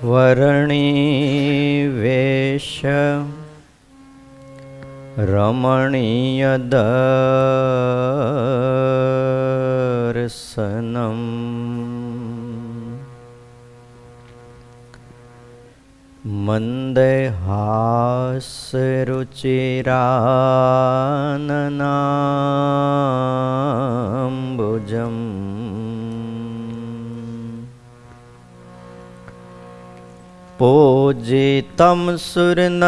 વર્ણી વેશ રમણીય દર્શનમ મંદહાસરુચિરાનનાંબુજમ પૂજિતમ સુરનરોત્તમેર્મુદા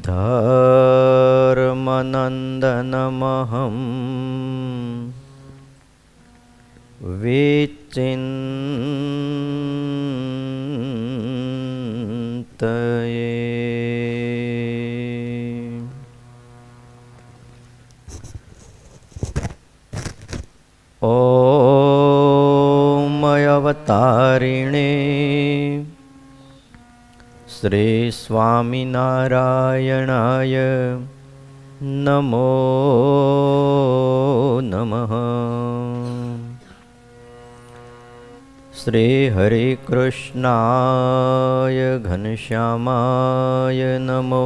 ધર્મનંદનમહં વિચિંતયે. ઓમ અવતારિણે શ્રી સ્વામિનારાયણાય નમો નમઃ. શ્રી હરિકૃષ્ણાય ઘનશ્યામાય નમો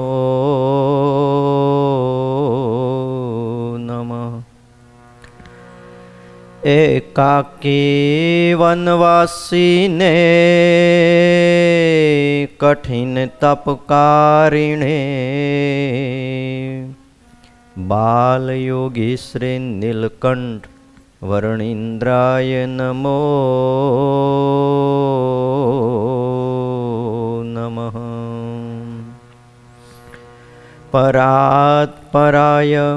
નમઃ. એકાકી વનવાસીને કઠિન તપકારિણે બાલયોગી શ્રી નીલકંઠ વર્ણિન્દ્રાય નમો નમઃ. પરાત્પરાય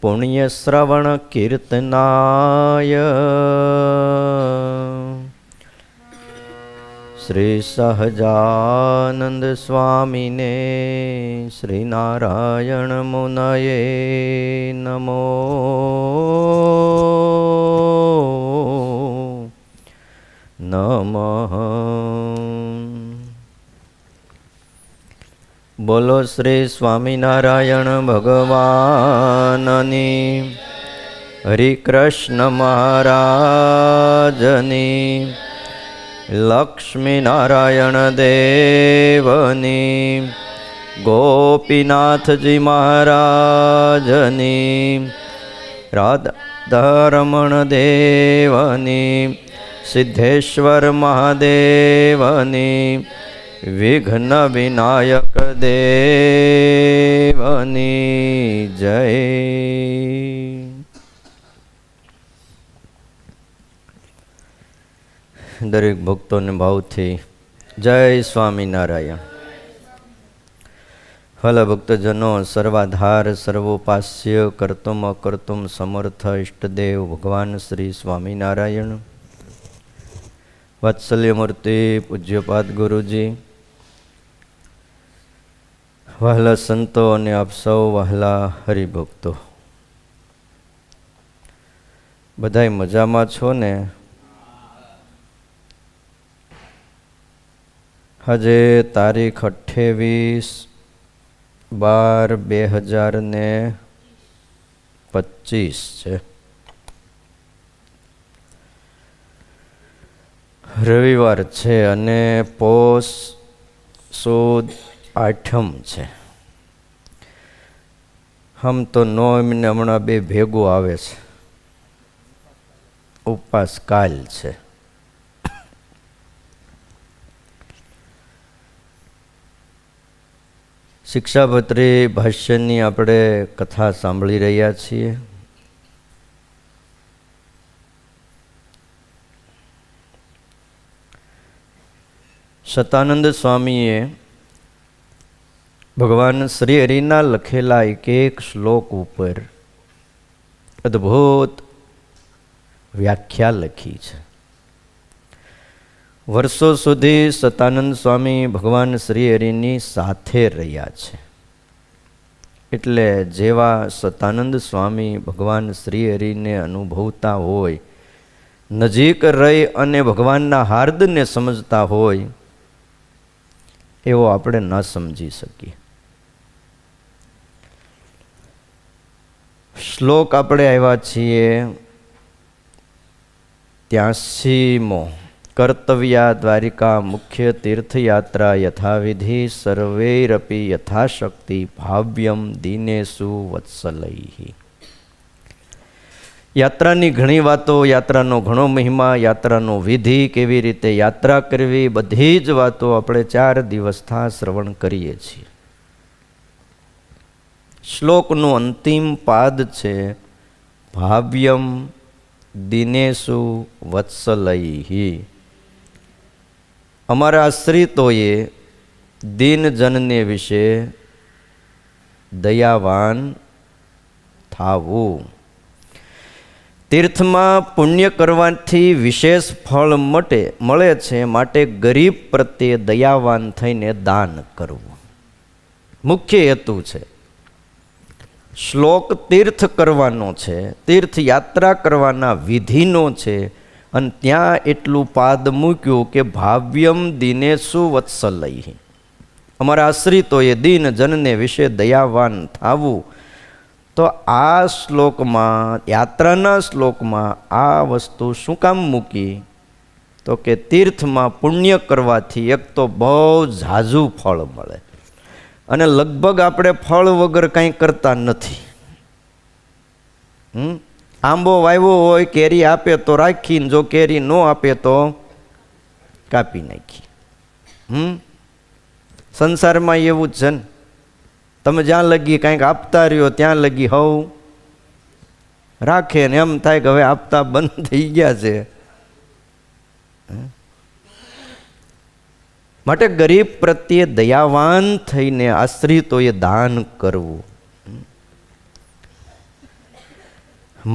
પુણ્યશ્રવણ કીર્તનાય શ્રી સહજાનંદ સ્વામીને શ્રી નારાયણ મુનયે નમો નમઃ. બોલો શ્રી સ્વામિનારાયણ ભગવાનની, હરિકૃષ્ણ મહારાજની, લક્ષ્મીનારાયણ દેવની, ગોપીનાથજી મહારાજની, રાધારમણ દેવની, સિદ્ધેશ્વર મહાદેવની, વિઘ્ન વિનાયક દેવની જય. દરેક ભક્તોને ભાવથી જય સ્વામિનારાયણ. ભલા ભક્તજનો, સર્વાધાર સર્વોપાસ્ય કર્તુમ અકર્તુમ સમર્થ ઇષ્ટદેવ ભગવાન શ્રી સ્વામિનારાયણ, વાત્સલ્યમૂર્તિ પૂજ્યપાદ ગુરુજી, વહાલા સંતો અને આપ સૌ વહાલા હરિભક્તો, બધાય મજામાં છો ને? આજે તારીખ 28/12/2025 છે. રવિવાર છે અને પોષ સુદ આઠમ છે. આમ તો 9 મહિને હમણાં બે ભેગું આવે છે. ઉપવાસ કાલ છે. શિક્ષાપત્રી ભાષ્યની આપણે કથા સાંભળી રહ્યા છીએ. સતાનંદ સ્વામીએ ભગવાન શ્રી હરિના લખેલા એક શ્લોક ઉપર અદ્ભુત વ્યાખ્યા લખી છે. વર્ષો સુધી સતાનંદ સ્વામી ભગવાન શ્રી હરિની સાથે રહ્યા છે. એટલે જેવા સતાનંદ સ્વામી ભગવાન શ્રી હરિને અનુભવતા હોય, નજીક રહી અને ભગવાનના હાર્દને સમજતા હોય, એવો આપણે ન સમજી શકીએ. શ્લોક આપણે આવ્યા છીએ 83મો. કર્તવ્યા દ્વારિકા મુખ્ય તીર્થયાત્રા યથાવિધિ સર્વૈરપી યથાશક્તિ ભાવ્યમ દિનેષુ વત્સલૈ. યાત્રાની ઘણી વાતો, યાત્રાનો ઘણો મહિમા, યાત્રાનો વિધિ, કેવી રીતે યાત્રા કરવી, બધી જ વાતો આપણે 4 દિવસથી શ્રવણ કરીએ છીએ. શ્લોકનું અંતિમ પાદ છે ભાવ્યમ દિનેષુ વત્સલૈ. અમારા આશ્રિતોએ દીનજનને વિશે દયાવાન થાવું. તીર્થમાં પુણ્ય કરવાથી વિશેષ ફળ મળે છે, માટે ગરીબ પ્રત્યે દયાવાન થઈને દાન કરવું મુખ્ય હેતુ છે. શ્લોક તીર્થ કરવાનો છે, તીર્થયાત્રા કરવાના વિધિનો છે, અને ત્યાં એટલું પાદ મૂક્યું કે ભાવ્યમ દિનેષુ વત્સલૈ. અમારા આશ્રિતોએ દીનજનને વિશે દયાવાન થાવું. તો આ શ્લોકમાં, યાત્રાના શ્લોકમાં આ વસ્તુ શું કામ મૂકી? તો કે તીર્થમાં પુણ્ય કરવાથી એક તો બહુ ઝાઝું ફળ મળે, અને લગભગ આપણે ફળ વગર કંઈ કરતા નથી. આંબો વાવ્યો હોય, કેરી આપે તો રાખીને, જો કેરી ન આપે તો કાપી નાખી. સંસારમાં એવું જ છે ને. તમે જ્યાં લગી કંઈક આપતા રહ્યો ત્યાં લગી હવ રાખે ને એમ થાય કે હવે આપતા બંધ થઈ ગયા છે. માટે ગરીબ પ્રત્યે દયાવાન થઈને આશ્રિતોએ દાન કરવું.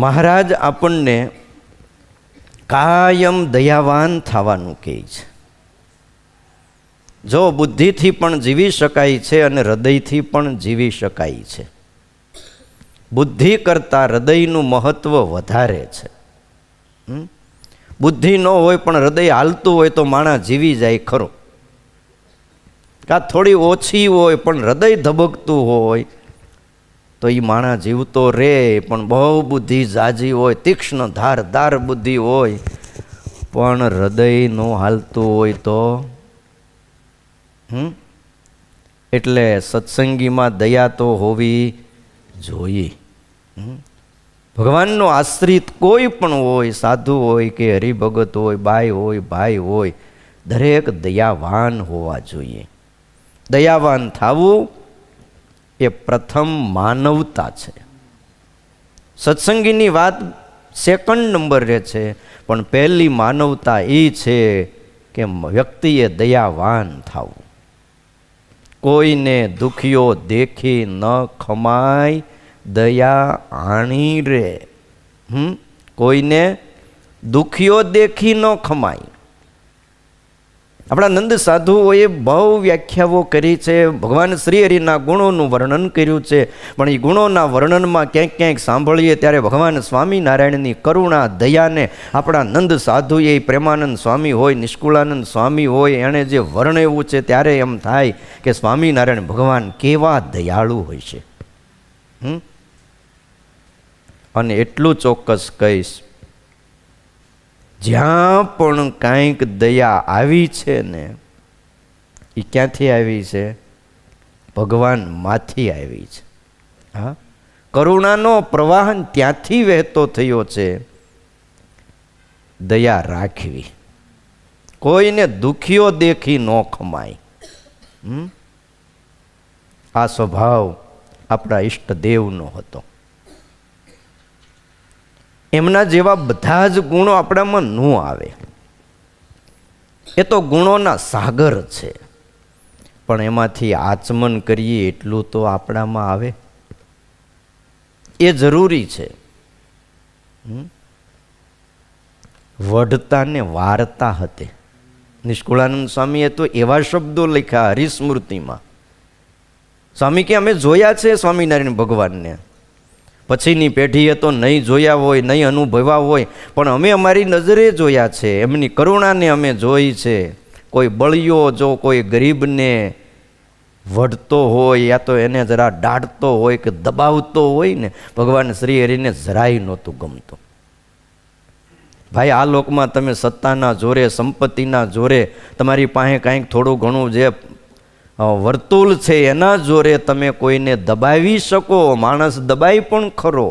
મહારાજ આપણને કાયમ દયાવાન થવાનું કહે છે. જો બુદ્ધિથી પણ જીવી શકાય છે અને હૃદયથી પણ જીવી શકાય છે. બુદ્ધિ કરતાં હૃદયનું મહત્વ વધારે છે. બુદ્ધિ ન હોય પણ હૃદય હાલતું હોય તો માણસ જીવી જાય ખરો. કાં થોડી ઓછી હોય પણ હૃદય ધબકતું હોય તો એ માણસ જીવતો રહે. પણ બહુ બુદ્ધિ ઝાઝી હોય, તીક્ષ્ણ ધારદાર બુદ્ધિ હોય, પણ હૃદય ન હાલતું હોય તો એટલે સત્સંગીમાં દયા તો હોવી જોઈએ. ભગવાનનો આશ્રિત કોઈ પણ હોય, સાધુ હોય કે હરિભગત હોય, બાઈ હોય, ભાઈ હોય, દરેક દયાવાન હોવા જોઈએ. દયાવાન થવું એ પ્રથમ માનવતા છે. સત્સંગીની વાત સેકન્ડ નંબરે છે, પણ પહેલી માનવતા એ છે કે વ્યક્તિએ દયાવાન થવું. કોઈને દુખ્યો દેખી ન ખમાય, દયા આણી રે. કોઈને દુખ્યો દેખી ન ખમાય. આપણા નંદ સાધુઓએ બહુ વ્યાખ્યાઓ કરી છે. ભગવાન શ્રી હરિના ગુણોનું વર્ણન કર્યું છે, પણ એ ગુણોના વર્ણનમાં ક્યાંક ક્યાંક સાંભળીએ ત્યારે ભગવાન સ્વામિનારાયણની કરુણા દયાને આપણા નંદ સાધુએ, પ્રેમાનંદ સ્વામી હોય, નિષ્કુળાનંદ સ્વામી હોય, એણે જે વર્ણવ્યું છે ત્યારે એમ થાય કે સ્વામિનારાયણ ભગવાન કેવા દયાળુ હોય છે. અને એટલું ચોક્કસ કહીશ, જ્યાં પણ કાંઈક દયા આવી છે ને એ ક્યાંથી આવી છે? ભગવાન માંથી આવી છે. હા, કરુણાનો પ્રવાહ ત્યાંથી વહેતો થયો છે. દયા રાખવી, કોઈને દુખ્યો દેખી ન ખમાય. આ સ્વભાવ આપણા ઈષ્ટદેવનો હતો. એમના જેવા બધા જ ગુણો આપણામાં ન આવે. એ તો ગુણોના સાગર છે, પણ એમાંથી આચમન કરીએ એટલું તો આપણામાં આવે. એ જરૂરી છે. વઢતા ને વાર્તા હતી. નિષ્કુળાનંદ સ્વામીએ તો એવા શબ્દો લખ્યા હરિસ્મૃતિમાં. સ્વામી કે અમે જોયા છે સ્વામિનારાયણ ભગવાનને, પછીની પેઢીએ તો નહીં જોયા હોય, નહીં અનુભવ્યા હોય, પણ અમે અમારી નજરે જોયા છે. એમની કરુણાને અમે જોઈ છે. કોઈ બળિયો જો કોઈ ગરીબને વઢતો હોય યા તો એને જરા દાઢતો હોય કે દબાવતો હોય ને, ભગવાન શ્રી હરિને જરાય નહોતું ગમતું. ભાઈ આ લોકમાં તમે સત્તાના જોરે, સંપત્તિના જોરે, તમારી પાસે કાંઈક થોડું ઘણું જે વર્તુળ છે એના જોરે તમે કોઈને દબાવી શકો. માણસ દબાઈ પણ ખરો,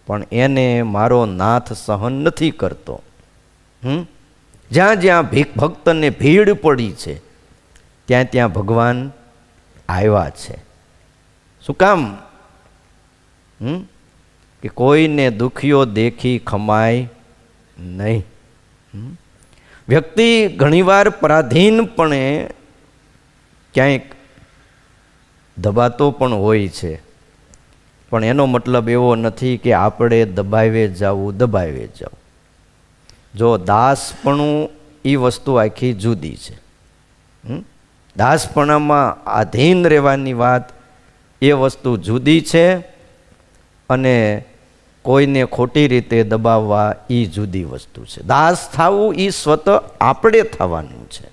પણ એને મારો નાથ સહન નથી કરતો. જ્યાં જ્યાં ભક્તને ભીડ પડી છે ત્યાં ત્યાં ભગવાન આવ્યા છે. શું કામ? કે કોઈને દુખ્યો દેખી ખમાય નહીં. વ્યક્તિ ઘણીવાર પરાધીનપણે ક્યાંક દબાતો પણ હોય છે, પણ એનો મતલબ એવો નથી કે આપણે દબાવે જવું. જો દાસપણું એ વસ્તુ આખી જુદી છે. દાસપણામાં આધીન રહેવાની વાત એ વસ્તુ જુદી છે, અને કોઈને ખોટી રીતે દબાવવા એ જુદી વસ્તુ છે. દાસ થવું એ સ્વતઃ આપણે થવાનું છે,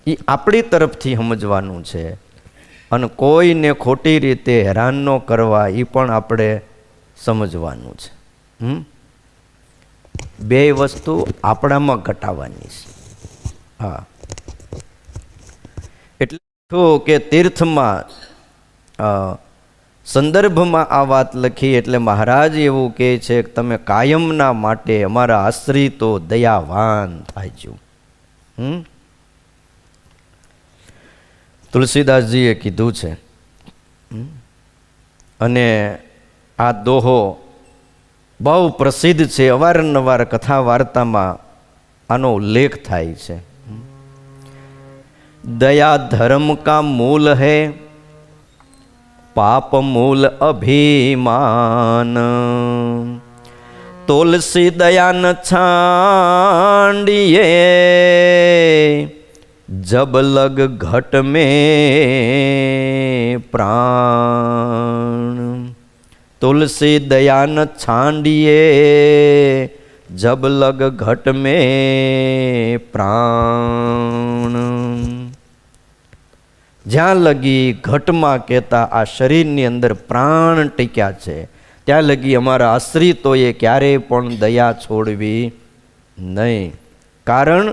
એ આપણી તરફથી સમજવાનું છે, અને કોઈને ખોટી રીતે હેરાન ન કરવા એ પણ આપણે સમજવાનું છે. બે વસ્તુ આપણામાં ઘટાવાની છે. હા, એટલે શું કે તીર્થમાં સંદર્ભમાં આ વાત લખી એટલે મહારાજ એવું કહે છે કે તમે કાયમના માટે અમારા આશ્રિતો દયાવાન થાયજો. તુલસીદાસજીએ કીધું છે, અને આ દોહો બહુ પ્રસિદ્ધ છે. અવારનવાર કથા વાર્તામાં આનો ઉલ્લેખ થાય છે. દયા ધર્મ કા મૂલ હૈ, પાપ મૂલ અભિમાન. तुलसी दया न छांडिए, जब लग घट में प्राण. तुलसी दया न छांडिए, जब लग घट में प्राण. જ્યાં લગી ઘટમાં કહેતા આ શરીરની અંદર પ્રાણ ટીક્યા છે ત્યાં લગી અમારા આશ્રિતોએ ક્યારેય પણ દયા છોડવી નહીં. કારણ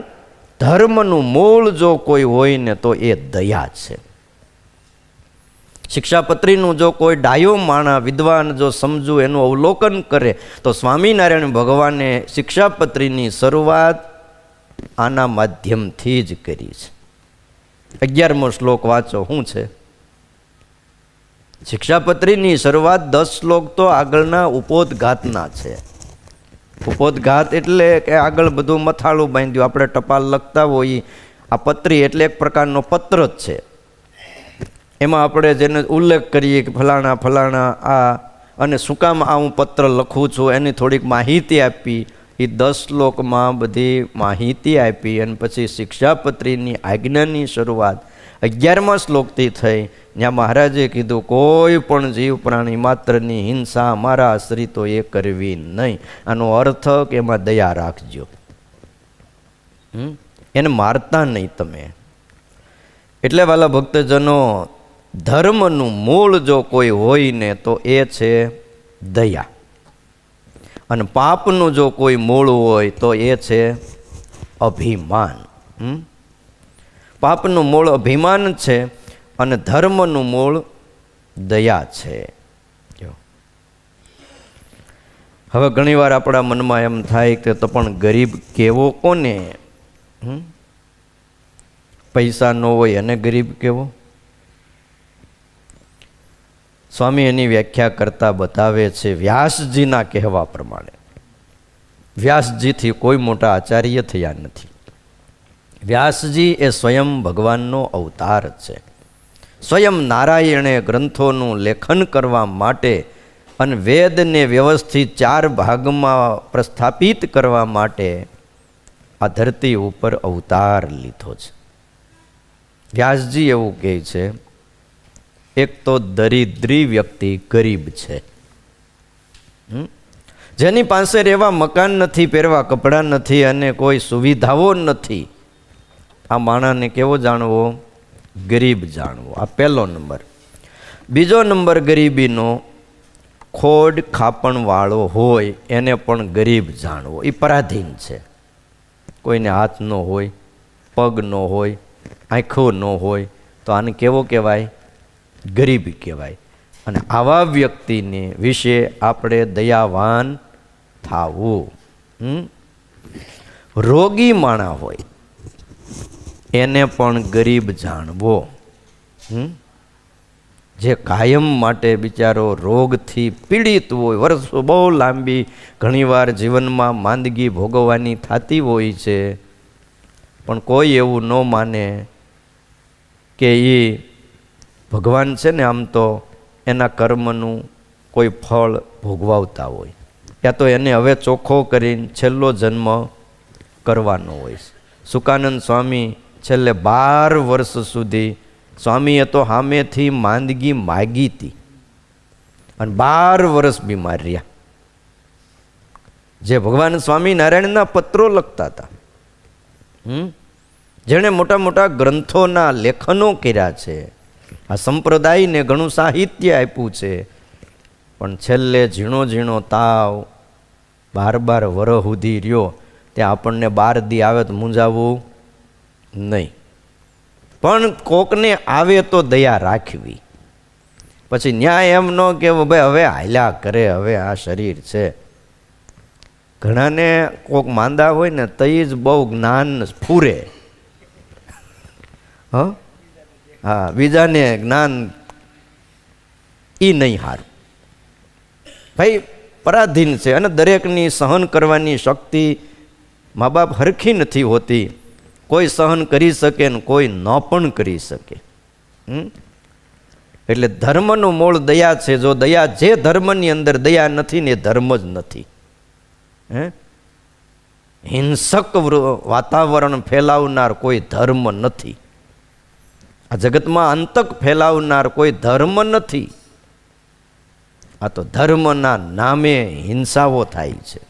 ધર્મનું મૂળ જો કોઈ હોય ને તો એ દયા છે. શિક્ષાપત્રીનું જો કોઈ ડાયો માણા વિદ્વાન જો સમજુ એનું અવલોકન કરે તો સ્વામિનારાયણ ભગવાને શિક્ષાપત્રીની શરૂઆત આના માધ્યમથી જ કરી છે. 11મો શ્લોક વાંચો. શું છે? શિક્ષાપત્રીની શરૂઆત 10 શ્લોક તો આગળના ઉપોદઘાતના છે. ઉપોદઘાત એટલે કે આગળ બધું મથાળું બાંધ્યું. આપણે ટપાલ લખતા હોઈએ, આ પત્રી એટલે એક પ્રકારનો પત્ર જ છે. એમાં આપણે જેને ઉલ્લેખ કરીએ કે ફલાણા ફલાણા આ, અને શું કામ આ હું પત્ર લખું છું એની થોડીક માહિતી આપી. એ 10 શ્લોકમાં બધી માહિતી આપી અને પછી શિક્ષાપત્રીની આજ્ઞાની શરૂઆત 11મા શ્લોકથી થઈ. જ્યાં મહારાજે કીધું કોઈ પણ જીવ પ્રાણી માત્રની હિંસા અમારા આશ્રિતોએ કરવી નહીં. આનો અર્થ કે એમાં દયા રાખજો, એને મારતા નહીં તમે. એટલે વાલા ભક્તજનો, ધર્મનું મૂળ જો કોઈ હોય ને તો એ છે દયા, અને પાપનું જો કોઈ મૂળ હોય તો એ છે અભિમાન. પાપનું મૂળ અભિમાન છે અને ધર્મનું મૂળ દયા છે. હવે ઘણીવાર આપણા મનમાં એમ થાય કે તો પણ ગરીબ કેવો કોને? પૈસા ન હોય અને ગરીબ કેવો? સ્વામી એની વ્યાખ્યા કરતા બતાવે છે વ્યાસજીના કહેવા પ્રમાણે. વ્યાસજીથી કોઈ મોટા આચાર્ય થયા નથી. વ્યાસજી એ સ્વયં ભગવાનનો અવતાર છે. સ્વયં નારાયણે ગ્રંથોનું લેખન કરવા માટે અને વેદને વ્યવસ્થિત 4 ભાગમાં પ્રસ્થાપિત કરવા માટે આ ધરતી ઉપર અવતાર લીધો છે. વ્યાસજી એવું કહે છે, એક તો દરિદ્રી વ્યક્તિ ગરીબ છે, જેની પાસે રહેવા મકાન નથી, પહેરવા કપડાં નથી અને કોઈ સુવિધાઓ નથી. આ માણસને કેવો જાણવો ગરીબ જાણવો, આ પહેલો નંબર. બીજો નંબર ગરીબીનો, ખોડ ખાપણવાળો હોય એને પણ ગરીબ જાણવો. એ પરાધીન છે. કોઈને હાથ ન હોય, પગ ન હોય, આંખો ન હોય, તો આને કેવો કહેવાય? ગરીબ કહેવાય. અને આવા વ્યક્તિને વિશે આપણે દયાવાન થાવું. રોગી માણા હોય એને પણ ગરીબ જાણવો. જે કાયમ માટે બિચારો રોગથી પીડિત હોય, વર્ષો બહુ લાંબી ઘણીવાર જીવનમાં માંદગી ભોગવવાની થતી હોય છે, પણ કોઈ એવું ન માને કે એ ભગવાન છે ને આમ તો એના કર્મનું કોઈ ફળ ભોગવાવતા હોય, યા તો એને હવે ચોખ્ખો કરીને છેલ્લો જન્મ કરવાનો હોય છે. સુકાનંદ સ્વામી છેલ્લે 12 વર્ષ સુધી સ્વામીએ તો સામેથી માંદગી માગી હતી અને 12 વર્ષ બીમાર રહ્યા. જે ભગવાન સ્વામિનારાયણના પત્રો લખતા હતા, જેણે મોટા મોટા ગ્રંથોના લેખનો કર્યા છે, આ સંપ્રદાયને ઘણું સાહિત્ય આપ્યું છે, પણ છેલ્લે ઝીણો ઝીણો તાવ 12 વર્ષ સુધી રહ્યો. ત્યાં આપણને 12 દી આવે તો મૂંઝાવવું નહીં, પણ કોકને આવે તો દયા રાખવી. પછી ન્યાય એમ ન કહેવું ભાઈ હવે હાલ્યા કરે, હવે આ શરીર છે. ઘણાને કોક માંદા હોય ને તઈ જ બહુ જ્ઞાન ફૂરે. હા, બીજાને જ્ઞાન એ નહીં હારું. ભાઈ પરાધીન છે અને દરેકની સહન કરવાની શક્તિ મા બાપ હરખી નથી હોતી. કોઈ સહન કરી શકે ને કોઈ ન પણ કરી શકે. એટલે ધર્મનું મૂળ દયા છે. જો દયા, જે ધર્મની અંદર દયા નથી ને એ ધર્મ જ નથી. હિંસક વાતાવરણ ફેલાવનાર કોઈ ધર્મ નથી. આ જગતમાં અંતક ફેલાવનાર કોઈ ધર્મ નથી. આ તો ધર્મના નામે હિંસાઓ થાય છે.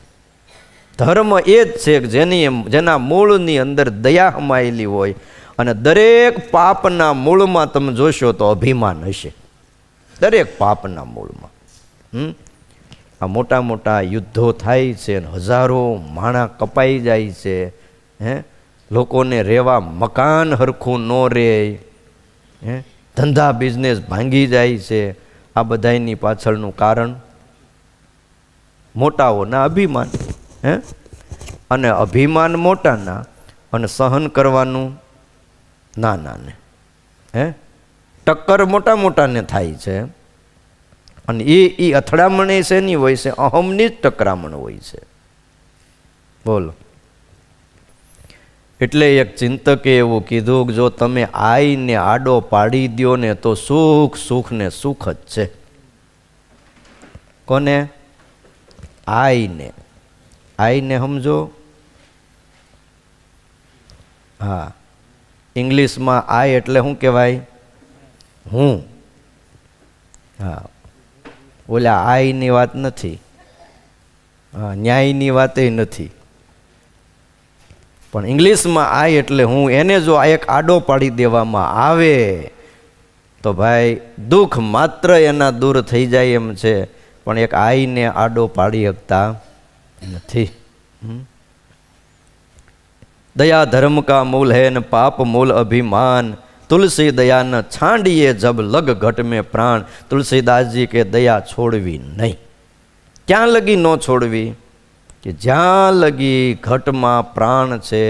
ધર્મ એ જ છે કે જેના મૂળની અંદર દયા હમાયેલી હોય. અને દરેક પાપના મૂળમાં તમે જોશો તો અભિમાન હશે. દરેક પાપના મૂળમાં. આ મોટા મોટા યુદ્ધો થાય છે, હજારો માણા કપાઈ જાય છે, લોકોને રહેવા મકાન હરખું ન રહે, ધંધા બિઝનેસ ભાંગી જાય છે. આ બધાની પાછળનું કારણ મોટાઓના અભિમાન. અને અભિમાન મોટાના અને સહન કરવાનું નાનાને. ટક્કર મોટા મોટાને થાય છે અને એ અથડામણ શેની હોય છે? અહમની જ ટકરામણ હોય છે. બોલો. એટલે એક ચિંતકે એવું કીધું કે જો તમે આઈને આડો પાડી દો ને તો સુખ સુખ ને સુખ જ છે. કોને? આઈને. આઈને સમજો? હા, ઇંગ્લિશમાં આઈ એટલે શું કહેવાય? હું. હા, ઓલા આઈની વાત નથી. હા, ન્યાયની વાત નથી. પણ ઇંગ્લિશમાં આઈ એટલે હું. એને જો આ એક આડો પાડી દેવામાં આવે તો ભાઈ દુઃખ માત્ર એના દૂર થઈ જાય એમ છે, પણ એક આઈને આડો પાડી શકતા નથી. दया धर्म का मूल है न पाप मूल अभिमान, तुलसी दया न छांडिए जब लग घट में प्राण. तुलसीदास जी के दया छोड़वी नहीं. ક્યાં લગી ન છોડવી? કે જ્યાં લગી ઘટમાં પ્રાણ છે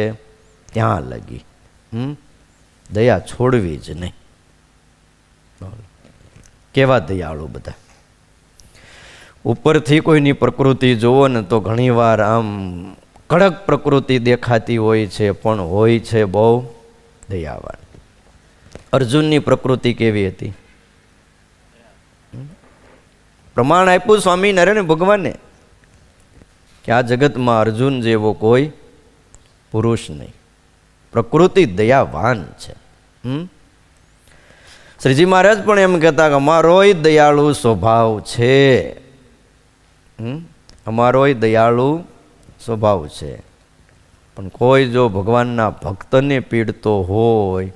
ત્યાં લગી દયા છોડવી જ નહીં. કેવા દયાળુ બધા. ઉપરથી કોઈની પ્રકૃતિ જોવો ને તો ઘણીવાર આમ કડક પ્રકૃતિ દેખાતી હોય છે, પણ હોય છે બહુ દયાવાન. અર્જુનની પ્રકૃતિ કેવી હતી? પ્રમાણ આપ્યું સ્વામિનારાયણ ભગવાને કે આ જગતમાં અર્જુન જેવો કોઈ પુરુષ નહીં. પ્રકૃતિ દયાવાન છે. શ્રીજી મહારાજ પણ એમ કહેતા કે અમારોય દયાળુ સ્વભાવ છે. અમારોય દયાળુ સ્વભાવ છે. પણ કોઈ જો ભગવાનના ભક્તને પીડતો હોય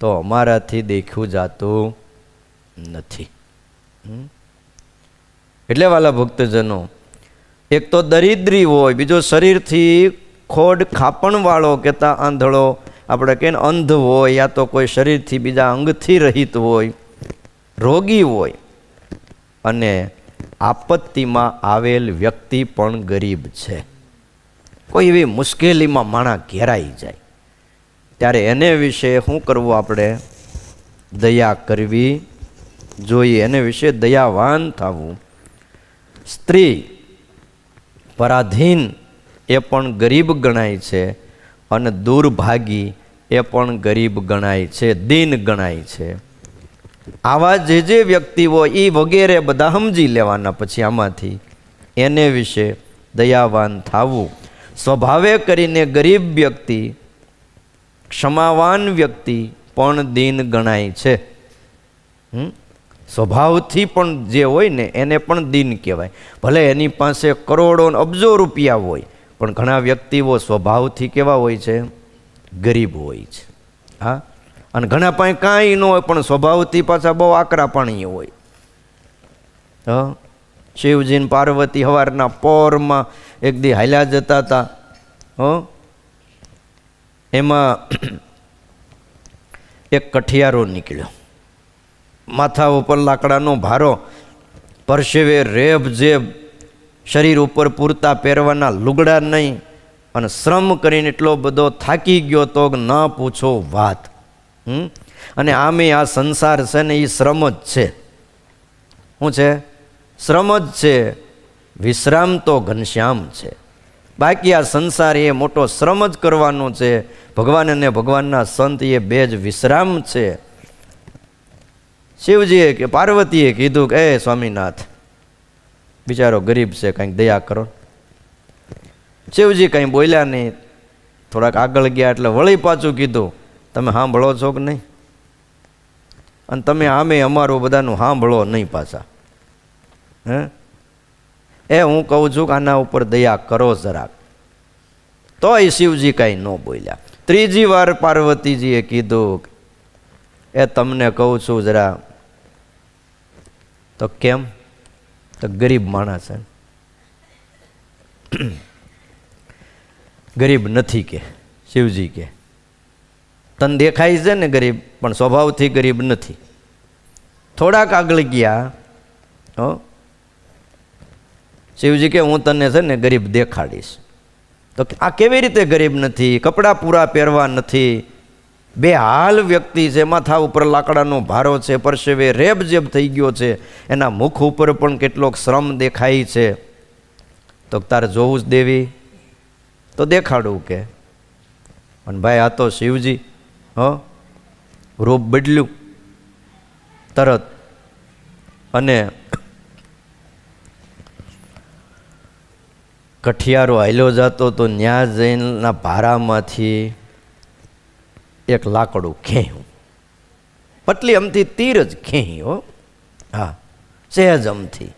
તો અમારાથી દેખ્યું જાતું નથી. એટલે વાલા ભક્તજનો, એક તો દરિદ્રી હોય, બીજો શરીરથી ખોડ ખાપણવાળો કહેતા આંધળો, આપણે કહીએ ને અંધ હોય, યા તો કોઈ શરીરથી બીજા અંગથી રહિત હોય, રોગી હોય, અને આપત્તિમાં આવેલ વ્યક્તિ પણ ગરીબ છે. કોઈ એવી મુશ્કેલીમાં માણસ ઘેરાઈ જાય ત્યારે એને વિશે શું કરવું? આપણે દયા કરવી જોઈએ, એને વિશે દયાવાન થવું. સ્ત્રી પરાધીન એ પણ ગરીબ ગણાય છે, અને દુર્ભાગી એ પણ ગરીબ ગણાય છે, દીન ગણાય છે. આવા જે વ્યક્તિઓ એ વગેરે બધા સમજી લેવાના. પછી આમાંથી એને વિશે દયાવાન થવું. સ્વભાવે કરીને ગરીબ વ્યક્તિ, ક્ષમાવાન વ્યક્તિ પણ દીન ગણાય છે. સ્વભાવથી પણ જે હોય ને એને પણ દીન કહેવાય. ભલે એની પાસે કરોડો અબજો રૂપિયા હોય, પણ ઘણા વ્યક્તિઓ સ્વભાવથી કેવા હોય છે? ગરીબ હોય છે. હા, અને ઘણા પાસે કાંઈ ન હોય પણ સ્વભાવથી પાછા બહુ આકરા પાણી હોય. હા, શિવજી ને પાર્વતી સવારના પોરમાં એક દી હાલ્યા જતા હતા. એમાં એક કઠિયારો નીકળ્યો, માથા ઉપર લાકડાનો ભારો, પરસેવે રેબ જેબ, શરીર ઉપર પૂરતા પહેરવાના લુગડા નહીં, અને શ્રમ કરીને એટલો બધો થાકી ગયો તો ન પૂછો વાત. અને આમે આ સંસાર છે ને એ શ્રમ જ છે. શું છે? શ્રમ જ છે. વિશ્રામ તો ઘનશ્યામ છે. બાકી આ સંસાર એ મોટો શ્રમ જ કરવાનો છે. ભગવાન અને ભગવાનના સંત એ બે જ વિશ્રામ છે. શિવજીએ કે પાર્વતીએ કીધું કે એ સ્વામીનાથ, બિચારો ગરીબ છે, કંઈક દયા કરો. શિવજી કંઈ બોલ્યા નહીં. થોડાક આગળ ગયા એટલે વળી પાછું કીધું, તમે સાંભળો છો કે નહીં? અને તમે આમે અમારું બધાનું સાંભળો નહીં પાછા. હું કહું છું કે આના ઉપર દયા કરો જરાક. તોય શિવજી કાંઈ ન બોલ્યા. ત્રીજી વાર પાર્વતીજીએ કીધું, એ તમને કહું છું જરા. તો કેમ? તો ગરીબ માણસ છે, ગરીબ નથી કે. શિવજી કે તને દેખાય છે ને ગરીબ, પણ સ્વભાવથી ગરીબ નથી. થોડાક આગળ ગયા, શિવજી કે હું તને છે ને ગરીબ દેખાડીશ. તો આ કેવી રીતે ગરીબ નથી? કપડાં પૂરા પહેરવા નથી, બે હાલ વ્યક્તિ છે, માથા ઉપર લાકડાનો ભારો છે, પરસેવે રેબજેબ થઈ ગયો છે, એના મુખ ઉપર પણ કેટલોક શ્રમ દેખાય છે. તો તારે જોવું જ દેવી? તો દેખાડવું કે. અને ભાઈ આ તો શિવજી રૂપ બદલ્યું તરત. અને કઠિયારો હાલ્યો જતો તો ન્યા જૈનના ભારામાંથી એક લાકડું ખેંચ્યું, પટલી અમથી તીર જ ખેંચી. હા, સહેજ અમથી.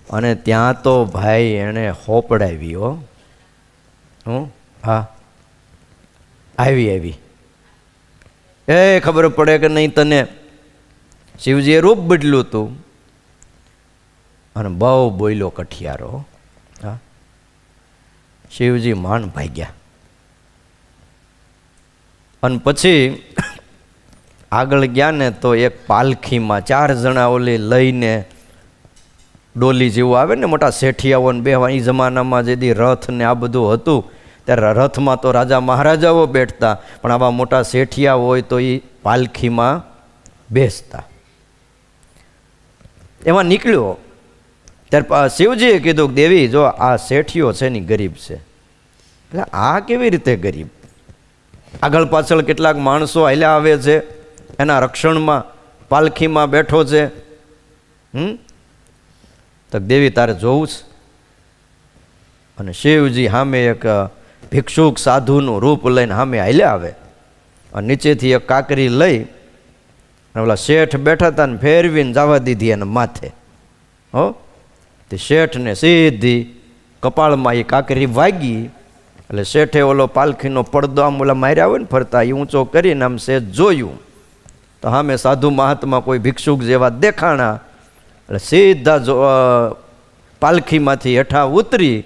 અને ત્યાં તો ભાઈ એણે હોપડાવી. હા, આવી એ ખબર પડે કે નહીં તને? શિવજીએ રૂપ બદલ્યું હતું અને બહુ બોલ્યો કઠિયારો. હા, શિવજી માંડ ભાગ્યા. અને પછી આગળ ગયા ને તો એક પાલખીમાં 4 જણા ઓલી લઈને, ડોલી જેવું આવે ને મોટા શેઠિયાઓને બેહવા, એ જમાનામાં જેથી રથ ને આ બધું હતું ત્યારે રથમાં તો રાજા મહારાજાઓ બેઠતા, પણ આવા મોટા શેઠિયા હોય તો એ પાલખીમાં બેસતા. એમાં નીકળ્યો ત્યારે શિવજીએ કીધું કે દેવી જો આ શેઠિયો છે ને ગરીબ છે. એટલે આ કેવી રીતે ગરીબ? આગળ પાછળ કેટલાક માણસો હાલ્યા આવે છે, એના રક્ષણમાં પાલખીમાં બેઠો છે. તો દેવી તારે જોવું છે. અને શિવજી સામે એક ભિક્ષુક સાધુનું રૂપ લઈને સામે હાલ્યા આવે, અને નીચેથી એક કાંકરી લઈ અને ઓલા શેઠ બેઠા હતા ને ફેરવીને જવા દીધી એને માથે. તે શેઠને સીધી કપાળમાં એ કાંકરી વાગી એટલે શેઠે ઓલો પાલખીનો પડદો આમ ઓલા માર્યા હોય ને ફરતા, એ ઊંચો કરીને આમ શેઠ જોયું તો સામે સાધુ મહાત્મા કોઈ ભિક્ષુક જેવા દેખાણા. એટલે સીધા પાલખીમાંથી હેઠા ઉતરી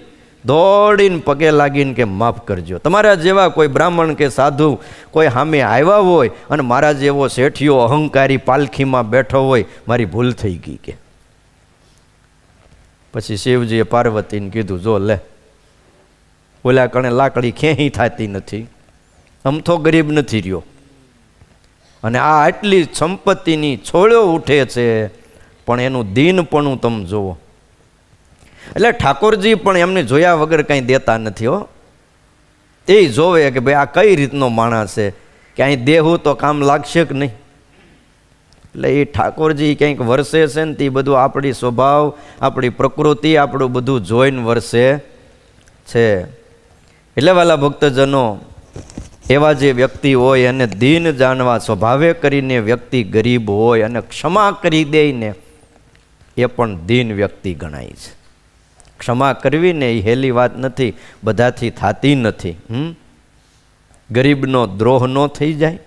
દોડીને પગે લાગીને કે માફ કરજો, તમારા જેવા કોઈ બ્રાહ્મણ કે સાધુ કોઈ સામે આવ્યા હોય અને મારા જેવો શેઠિયો અહંકારી પાલખીમાં બેઠો હોય, મારી ભૂલ થઈ ગઈ કે. પછી શિવજીએ પાર્વતીને કીધું, જો લે, ઓલા કણે લાકડી ખેંચી થતી નથી, અમથો ગરીબ નથી રહ્યો, અને આ આટલી સંપત્તિની છોડ્યો ઉઠે છે, પણ એનું દીનપણું તમે જુઓ. એટલે ઠાકોરજી પણ એમને જોયા વગર કંઈ દેતા નથી હો. એ જોવે કે ભાઈ આ કઈ રીતનો માણસ છે, કે અહીં દેવું તો કામ લાગશે કે નહીં. એટલે એ ઠાકોરજી કંઈક વરસે છે ને તે બધું આપણી સ્વભાવ, આપણી પ્રકૃતિ, આપણું બધું જોઈને વરસે છે. એટલે વાલા ભક્તજનો, એવા જે વ્યક્તિ હોય એને દીન જાણવા સ્વભાવે કરીને વ્યક્તિ ગરીબ હોય અને ક્ષમા કરી દે ને, એ પણ દીન વ્યક્તિ ગણાય છે. ક્ષમા કરવી ને એ હેલી વાત નથી, બધાથી થતી નથી. ગરીબનો દ્રોહ ન થઈ જાય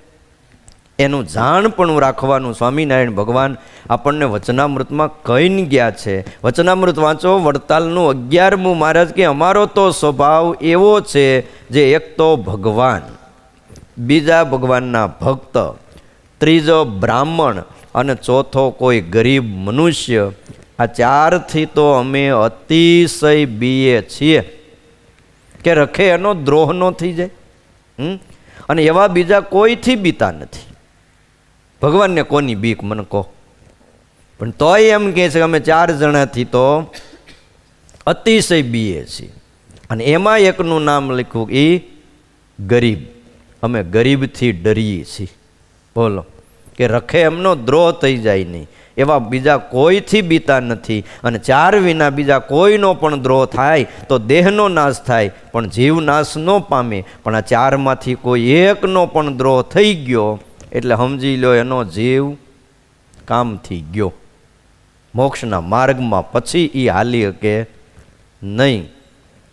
એનું જાણ પણ રાખવાનું સ્વામિનારાયણ ભગવાન આપણને વચનામૃતમાં કહીને ગયા છે. વચનામૃત વાંચો, વડતાલનું 11મું મહારાજ કે અમારો તો સ્વભાવ એવો છે જે એક તો ભગવાન, બીજા ભગવાનના ભક્ત, ત્રીજો બ્રાહ્મણ અને ચોથો કોઈ ગરીબ મનુષ્ય, આ ચારથી તો અમે અતિશય બીએ છીએ કે રખે એનો દ્રોહ ન થઈ જાય. અને એવા બીજા કોઈથી બીતા નથી. ભગવાનને કોની બીક મને કહો? પણ તોય એમ કહે છે કે અમે 4 જણાથી તો અતિશય બીએ છીએ. અને એમાં એકનું નામ લખ્યું એ ગરીબ. અમે ગરીબથી ડરીએ છીએ. બોલો, કે રખે એમનો દ્રોહ થઈ જાય નહીં, એવા બીજા કોઈથી બીતા નથી. અને 4 વિના બીજા કોઈનો પણ દ્રોહ થાય તો દેહનો નાશ થાય, પણ જીવ નાશ ન પામે. પણ આ 4માંથી કોઈ એકનો પણ દ્રોહ થઈ ગયો એટલે સમજી લો એનો જીવ કામથી ગયો, મોક્ષના માર્ગમાં પછી એ હાલી શકે નહીં.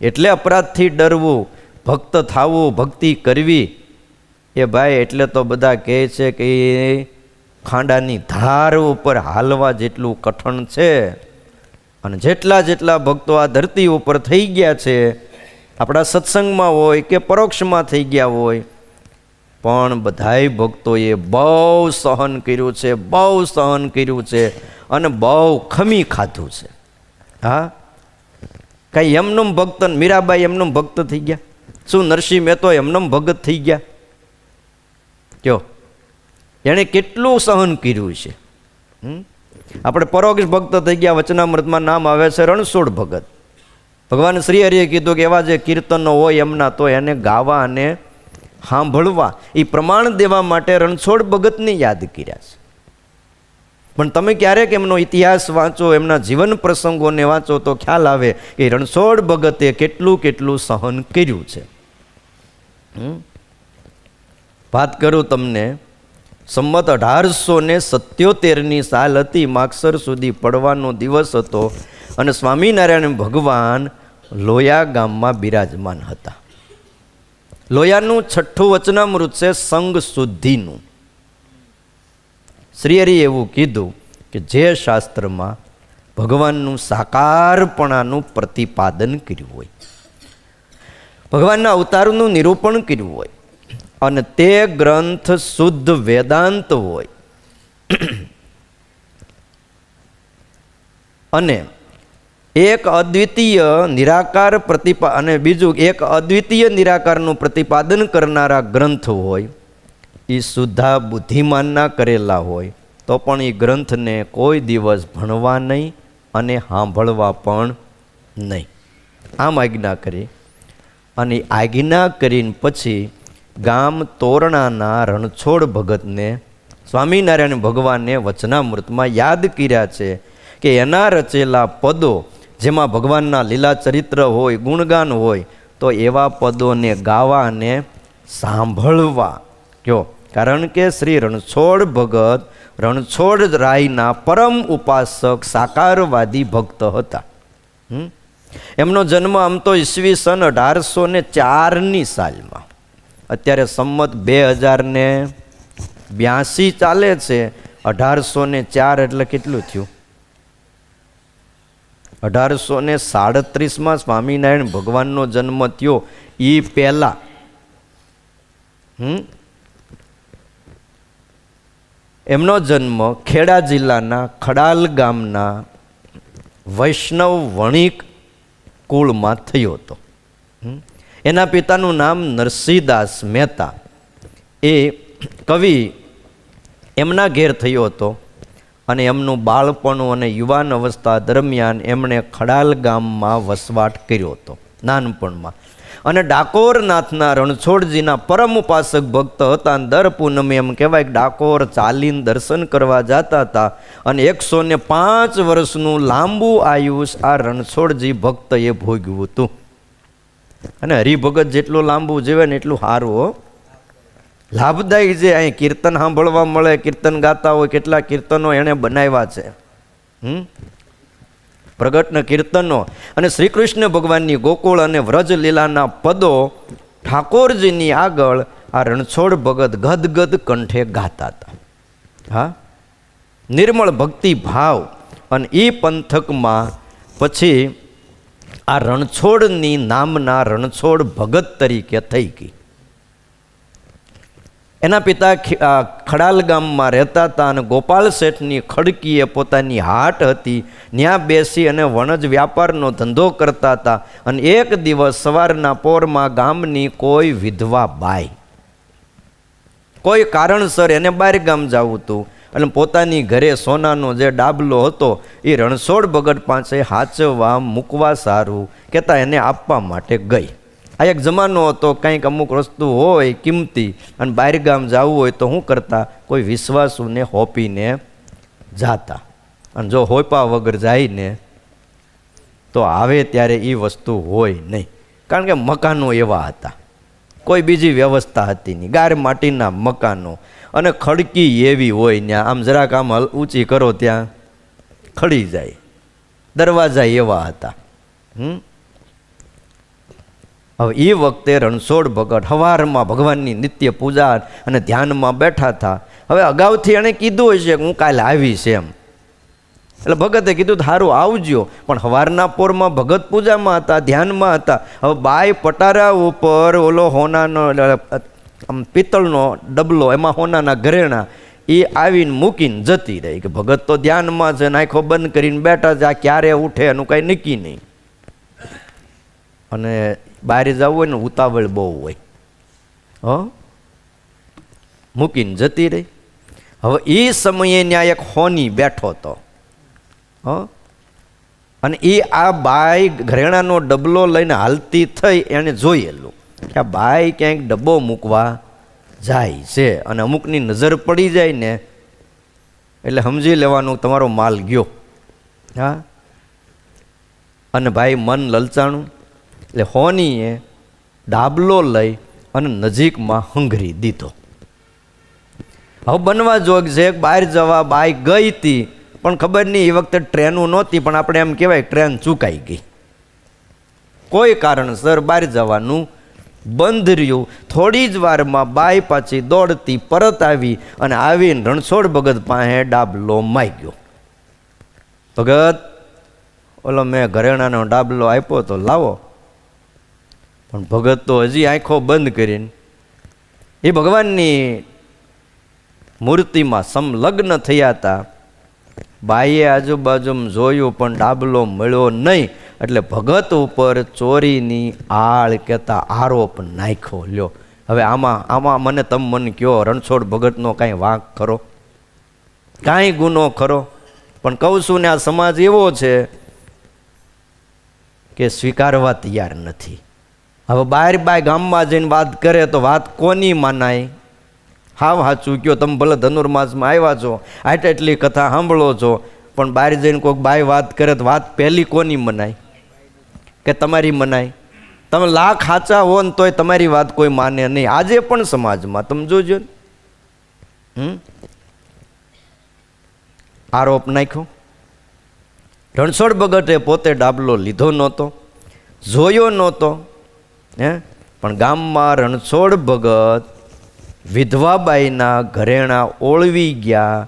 એટલે અપરાધથી ડરવું, ભક્ત થવું, ભક્તિ કરવી, એ ભાઈ એટલે તો બધા કહે છે કે એ ખાંડાની ધાર ઉપર હાલવા જેટલું કઠણ છે. અને જેટલા જેટલા ભક્તો આ ધરતી ઉપર થઈ ગયા છે, આપણા સત્સંગમાં હોય કે પરોક્ષમાં થઈ ગયા હોય, પણ બધાય ભક્તોએ બહુ સહન કર્યું છે, બહુ સહન કર્યું છે અને બહુ ખમી ખાધું છે. હા, કાંઈ એમનેમ ભક્ત, મીરાબાઈ એમનેમ ભક્ત થઈ ગયા? શું નરસિંહ મહેતો એમનેમ ભગત થઈ ગયા? કયો, એણે કેટલું સહન કર્યું છે. આપણે પરોક્ષ ભક્ત થઈ ગયા. વચનામૃતમાં નામ આવે છે રણછોડ ભગત. ભગવાન શ્રી હરિએ કીધું કે એવા જે કીર્તનો હોય એમના તો એને ગાવા અને સાંભળવા, એ પ્રમાણ દેવા માટે રણછોડ ભગતને યાદ કર્યા છે. પણ તમે ક્યારેક એમનો ઇતિહાસ વાંચો, એમના જીવન પ્રસંગોને વાંચો તો ખ્યાલ આવે કે રણછોડ ભગતે કેટલું કેટલું સહન કર્યું છે. વાત કરું તમને, સંમત 1877ની સાલ હતી. માગસર સુધી પડવાનો દિવસ હતો અને સ્વામિનારાયણ ભગવાન લોયા ગામમાં બિરાજમાન હતા. લોયાનું 6ઠું વચનામૃત છે સંગ શુદ્ધિનું. શ્રી હરિએ એવું કીધું કે જે શાસ્ત્રમાં ભગવાનનું સાકારપણાનું પ્રતિપાદન કર્યું હોય, ભગવાનના અવતારનું નિરૂપણ કર્યું હોય, અને તે ગ્રંથ શુદ્ધ વેદાંત હોય, અને એક અદ્વિતીય નિરાકાર અને બીજું એક અદ્વિતીય નિરાકારનું પ્રતિપાદન કરનારા ગ્રંથ હોય, એ શુદ્ધા બુદ્ધિમાનના કરેલા હોય, તો પણ એ ગ્રંથને કોઈ દિવસ ભણવા નહીં અને સાંભળવા પણ નહીં. આમ આજ્ઞા કરી. અને આજ્ઞા કરીને પછી ગામ તોરણાના રણછોડ ભગતને સ્વામિનારાયણ ભગવાને વચનામૃતમાં યાદ કર્યા છે કે એના રચેલા પદો જેમાં ભગવાનના લીલા ચરિત્ર હોય, ગુણગાન હોય, તો એવા પદોને ગાવા અને સાંભળવા. કયો, કારણ કે શ્રી રણછોડ ભગત રણછોડ રાયના પરમ ઉપાસક સાકારવાદી ભક્ત હતા. એમનો જન્મ આમ તો ઈસવીસન 1804ની સાલમાં, અત્યારે સંમત 2082 ચાલે છે, 1804 એટલે કેટલું થયું? 1837માં સ્વામિનારાયણ ભગવાનનો જન્મ થયો. એ પહેલા એમનો જન્મ ખેડા જિલ્લાના ખડાલ ગામના વૈષ્ણવ વણિક કુળમાં થયો હતો. એના પિતાનું નામ નરસિંહદાસ મહેતા, એ કવિ એમના ઘેર થયો હતો. અને એમનું બાળપણું અને યુવાન અવસ્થા દરમિયાન એમણે ખડાલ ગામમાં વસવાટ કર્યો હતો નાનપણમાં. અને ડાકોરનાથના રણછોડજીના પરમ ઉપાસક ભક્ત હતા. દર પૂનમે એમ કહેવાય કે ડાકોર ચાલીને દર્શન કરવા જતા હતા. અને 105 વર્ષનું લાંબુ આયુષ આ રણછોડજી ભક્તએ ભોગવ્યું હતું. અને હરિભગત જેટલું લાંબુ જીવે ને એટલું સારું, લાભદાયી છે. અહીં કીર્તન સાંભળવા મળે, કીર્તન ગાતા હોય, કેટલા કીર્તનો એણે બનાવ્યા છે, પ્રગટના કીર્તનો. અને શ્રી કૃષ્ણ ભગવાનની ગોકુળ અને વ્રજ લીલાના પદો ઠાકોરજીની આગળ આ રણછોડ ભગત ગદગદ કંઠે ગાતા હતા. હા, નિર્મળ ભક્તિ ભાવ. અને એ પંથકમાં પછી આ રણછોડની નામના રણછોડ ભગત તરીકે થઈ ગઈ. એના પિતા ખડાલ ગામમાં રહેતા હતા અને ગોપાલ શેઠની ખડકીએ પોતાની હાટ હતી, ત્યાં બેસી અને વણજ વ્યાપારનો ધંધો કરતા હતા. અને એક દિવસ સવારના પોરમાં ગામની કોઈ વિધવા બાઈ, કોઈ કારણસર એને બહાર ગામ જવું હતું, અને પોતાની ઘરે સોનાનો જે ડાબલો હતો એ રણછોડ ભગત પાસે હાચવવા મૂકવા સારું કહેતા એને આપવા માટે ગઈ. આ એક જમાનો હતો, કંઈક અમુક વસ્તુ હોય કિંમતી અને બહાર ગામ જવું હોય તો શું કરતા, કોઈ વિશ્વાસુને હોપીને જાતા. અને જો હોપા વગર જાય ને તો આવે ત્યારે એ વસ્તુ હોય નહીં, કારણ કે મકાનો એવા હતા, કોઈ બીજી વ્યવસ્થા હતી નહીં, ગાર માટીના મકાનો. અને ખડકી એવી હોય ત્યાં આમ જરાક આમ ઊંચી કરો ત્યાં ખડી જાય, દરવાજા એવા હતા. હવે એ વખતે રણછોડ ભગત સવારમાં ભગવાનની નિત્ય પૂજા અને ધ્યાનમાં બેઠા હતા. હવે અગાઉથી એણે કીધું હોય છે કે હું કાલે આવીશ એમ, એટલે ભગતે કીધું સારું આવજો. પણ સવારના પોરમાં ભગત પૂજામાં હતા, ધ્યાનમાં હતા. હવે બાય પટારા ઉપર ઓલો હોનાનો પિત્તળનો ડબલો, એમાં હોનાના ઘરેણા, એ આવીને મૂકીને જતી રહી. કે ભગત તો ધ્યાનમાં છે, આંખો બંધ કરીને બેઠા છે, આ ક્યારે ઉઠે એનું કાંઈ નક્કી નહીં. અને બહાર જવું હોય ને ઉતાવળ બહુ હોય, મૂકીને જતી રહી. હવે એ સમયે ત્યાં એક હોની બેઠો હતો, અને એ આ બાઈ ઘરેણાનો ડબલો લઈને હાલતી થઈ, એણે જોયેલું કે આ બાઈ ક્યાંક ડબ્બો મૂકવા જાય છે. અને અમુકની નજર પડી જાય ને એટલે સમજી લેવાનું તમારો માલ ગયો. હા, અને ભાઈ મન લલચાણું એટલે હોનીએ ડાબલો લઈ અને નજીકમાં હંગરી દીધો. હવે બનવા જોગ છે, બહાર જવા બાઈ ગઈ હતી, પણ ખબર નહીં એ વખતે ટ્રેનું નહોતી, પણ આપણે એમ કહેવાય ટ્રેન ચૂકાઈ ગઈ. કોઈ કારણસર બહાર જવાનું બંધ રહ્યું. થોડી જ વારમાં બાઈ પાછી દોડતી પરત આવી અને આવીને રણછોડ ભગત પાસે ડાબલો માગ્યો. ભગત, ઓલો મેં ઘરેણાનો ડાબલો આપ્યો તો લાવો. પણ ભગત તો હજી આંખો બંધ કરીને એ ભગવાનની મૂર્તિમાં સંલગ્ન થયા હતા. બાઈએ આજુબાજુમાં જોયું પણ ડાબલો મળ્યો નહીં, એટલે ભગત ઉપર ચોરીની આળ કહેતા આરોપ નાખ્યો. લ્યો, હવે આમાં મને મને કહો, રણછોડ ભગતનો કાંઈ વાંક ખરો? કાંઈ ગુનો ખરો? પણ કહું છું ને, આ સમાજ એવો છે કે સ્વીકારવા તૈયાર નથી. હવે બહાર બાય ગામમાં જઈને વાત કરે તો વાત કોની માનાય? હાવ સાચું કયો, તમે ભલે ધનુર્માસમાં આવ્યા છો, આટલી કથા સાંભળો છો, પણ બહાર જઈને કોઈક બાય વાત કરે તો વાત પહેલી કોની મનાય? કે તમારી મનાય? તમે લાખ સાચા હો ને તોય તમારી વાત કોઈ માને નહીં. આજે પણ સમાજમાં તમે જોજો ને, આરોપ નાખ્યો. રણછોડ ભગતે પોતે ડાબલો લીધો નહોતો, જોયો નહોતો પણ ગામમાં રણછોડ ભગત વિધવાબાઈના ઘરેણા ઓળવી ગયા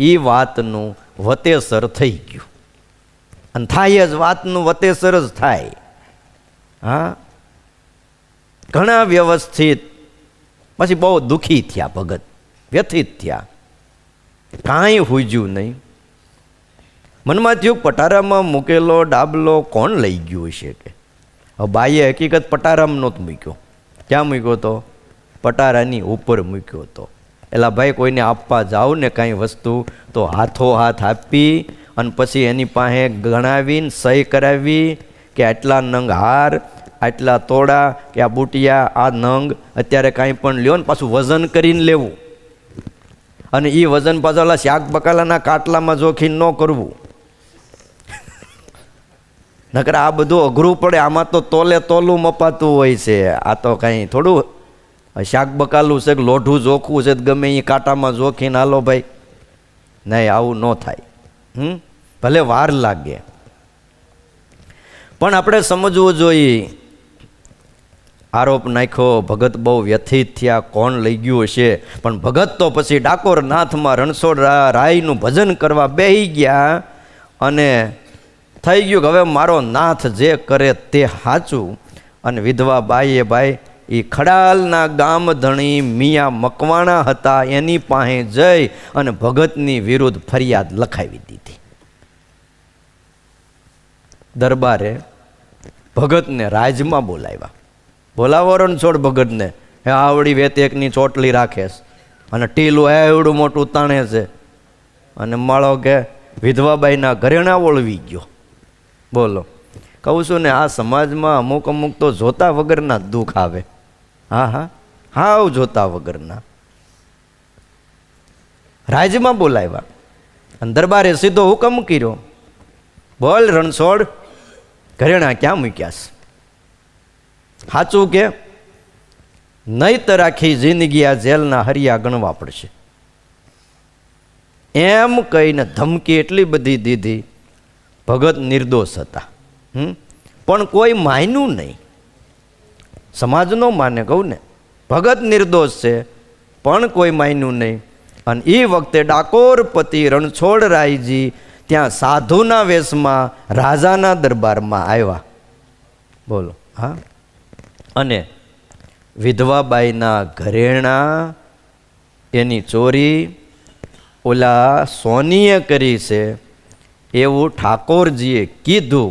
એ વાતનું વતેસર થઈ ગયું. અને થાય જ વાતનું વતેસર જ થાય. હા, ઘણા વ્યવસ્થિત પછી બહુ દુઃખી થયા ભગત, વ્યથિત થયા, કાંઈ હુજ્યું નહીં. મનમાં થયું પટારામાં મૂકેલો ડાબલો કોણ લઈ ગયો હશે કે. હવે બાઈએ હકીકત પટારામાં નહોતો મૂક્યો. ક્યાં મૂક્યો હતો? પટારાની ઉપર મૂક્યો હતો. એલા ભાઈ, કોઈને આપવા જાઓ ને કાંઈ વસ્તુ તો હાથો હાથ આપી અને પછી એની પાસે ગણાવીને સહી કરાવી કે આટલા નંગ હાર, આટલા તોડા, કે આ બુટિયા, આ નંગ અત્યારે કાંઈ પણ લ્યો ને પાછું વજન કરીને લેવું. અને એ વજન પાછા ઓલા શાક બકાલાના કાટલામાં જોખીને ન કરવું. નકર આ બધું અઘરું પડે. આમાં તો તોલે તોલું મપાતું હોય છે. આ તો કાંઈ થોડું શાક બકાલું છે કે લોઢું જોખવું છે ગમે એ કાંટામાં જોખીને હાલો ભાઈ. નહીં, આવું ન થાય. ભલે વાર લાગે પણ આપણે સમજવું જોઈએ. આરોપ નાખ્યો, ભગત બહુ વ્યથિત થયા, કોણ લઈ ગયું હશે. પણ ભગત તો પછી ડાકોર નાથમાં રણછોડ રાયનું ભજન કરવા બેસી ગયા અને થઈ ગયું કે હવે મારો નાથ જે કરે તે સાચું. અને વિધવા બાઈએ ભાઈ એ ખડાલના ગામ ધણી મિયા મકવાણા હતા, એની પાસે જઈ અને ભગતની વિરુદ્ધ ફરિયાદ લખાવી દીધી. દરબારે ભગતને રાજમાં બોલાવ્યા. બોલાવો રણછોડ ભગતને. હે આવડી વેતેકની ચોટલી રાખે અને ટીલું એવડું મોટું તાણે છે અને માળો કે વિધવાબાઈના ઘરેણા ઓળવી ગયો. બોલો, કહું છું ને, આ સમાજમાં અમુક અમુક તો જોતા વગરના દુઃખ આવે. હા હા, હાવ જોતા વગરના. રાજમાં બોલાવ્યા અને દરબારે સીધો હુકમ કર્યો, બોલ રણછોડ, ઘરેણા ક્યાં મૂક્યા છે? સાચું કે નહીતર આખી જિંદગી આ જેલના હરિયા ગણવા પડશે. એમ કહીને ધમકી એટલી બધી દીધી. ભગત નિર્દોષ હતા, પણ કોઈ માન્યું નહીં. સમાજ નો માને, કહું ને, ભગત નિર્દોષ છે પણ કોઈ માન્યું નહીં. અને એ વખતે ડાકોરપતિ રણછોડરાયજી ત્યાં સાધુના વેશમાં રાજાના દરબારમાં આવ્યા. બોલો. હા, અને વિધવાબાઈના ઘરેણા એની ચોરી ઓલા સોનીએ કરી છે એવું ઠાકોરજીએ કીધું.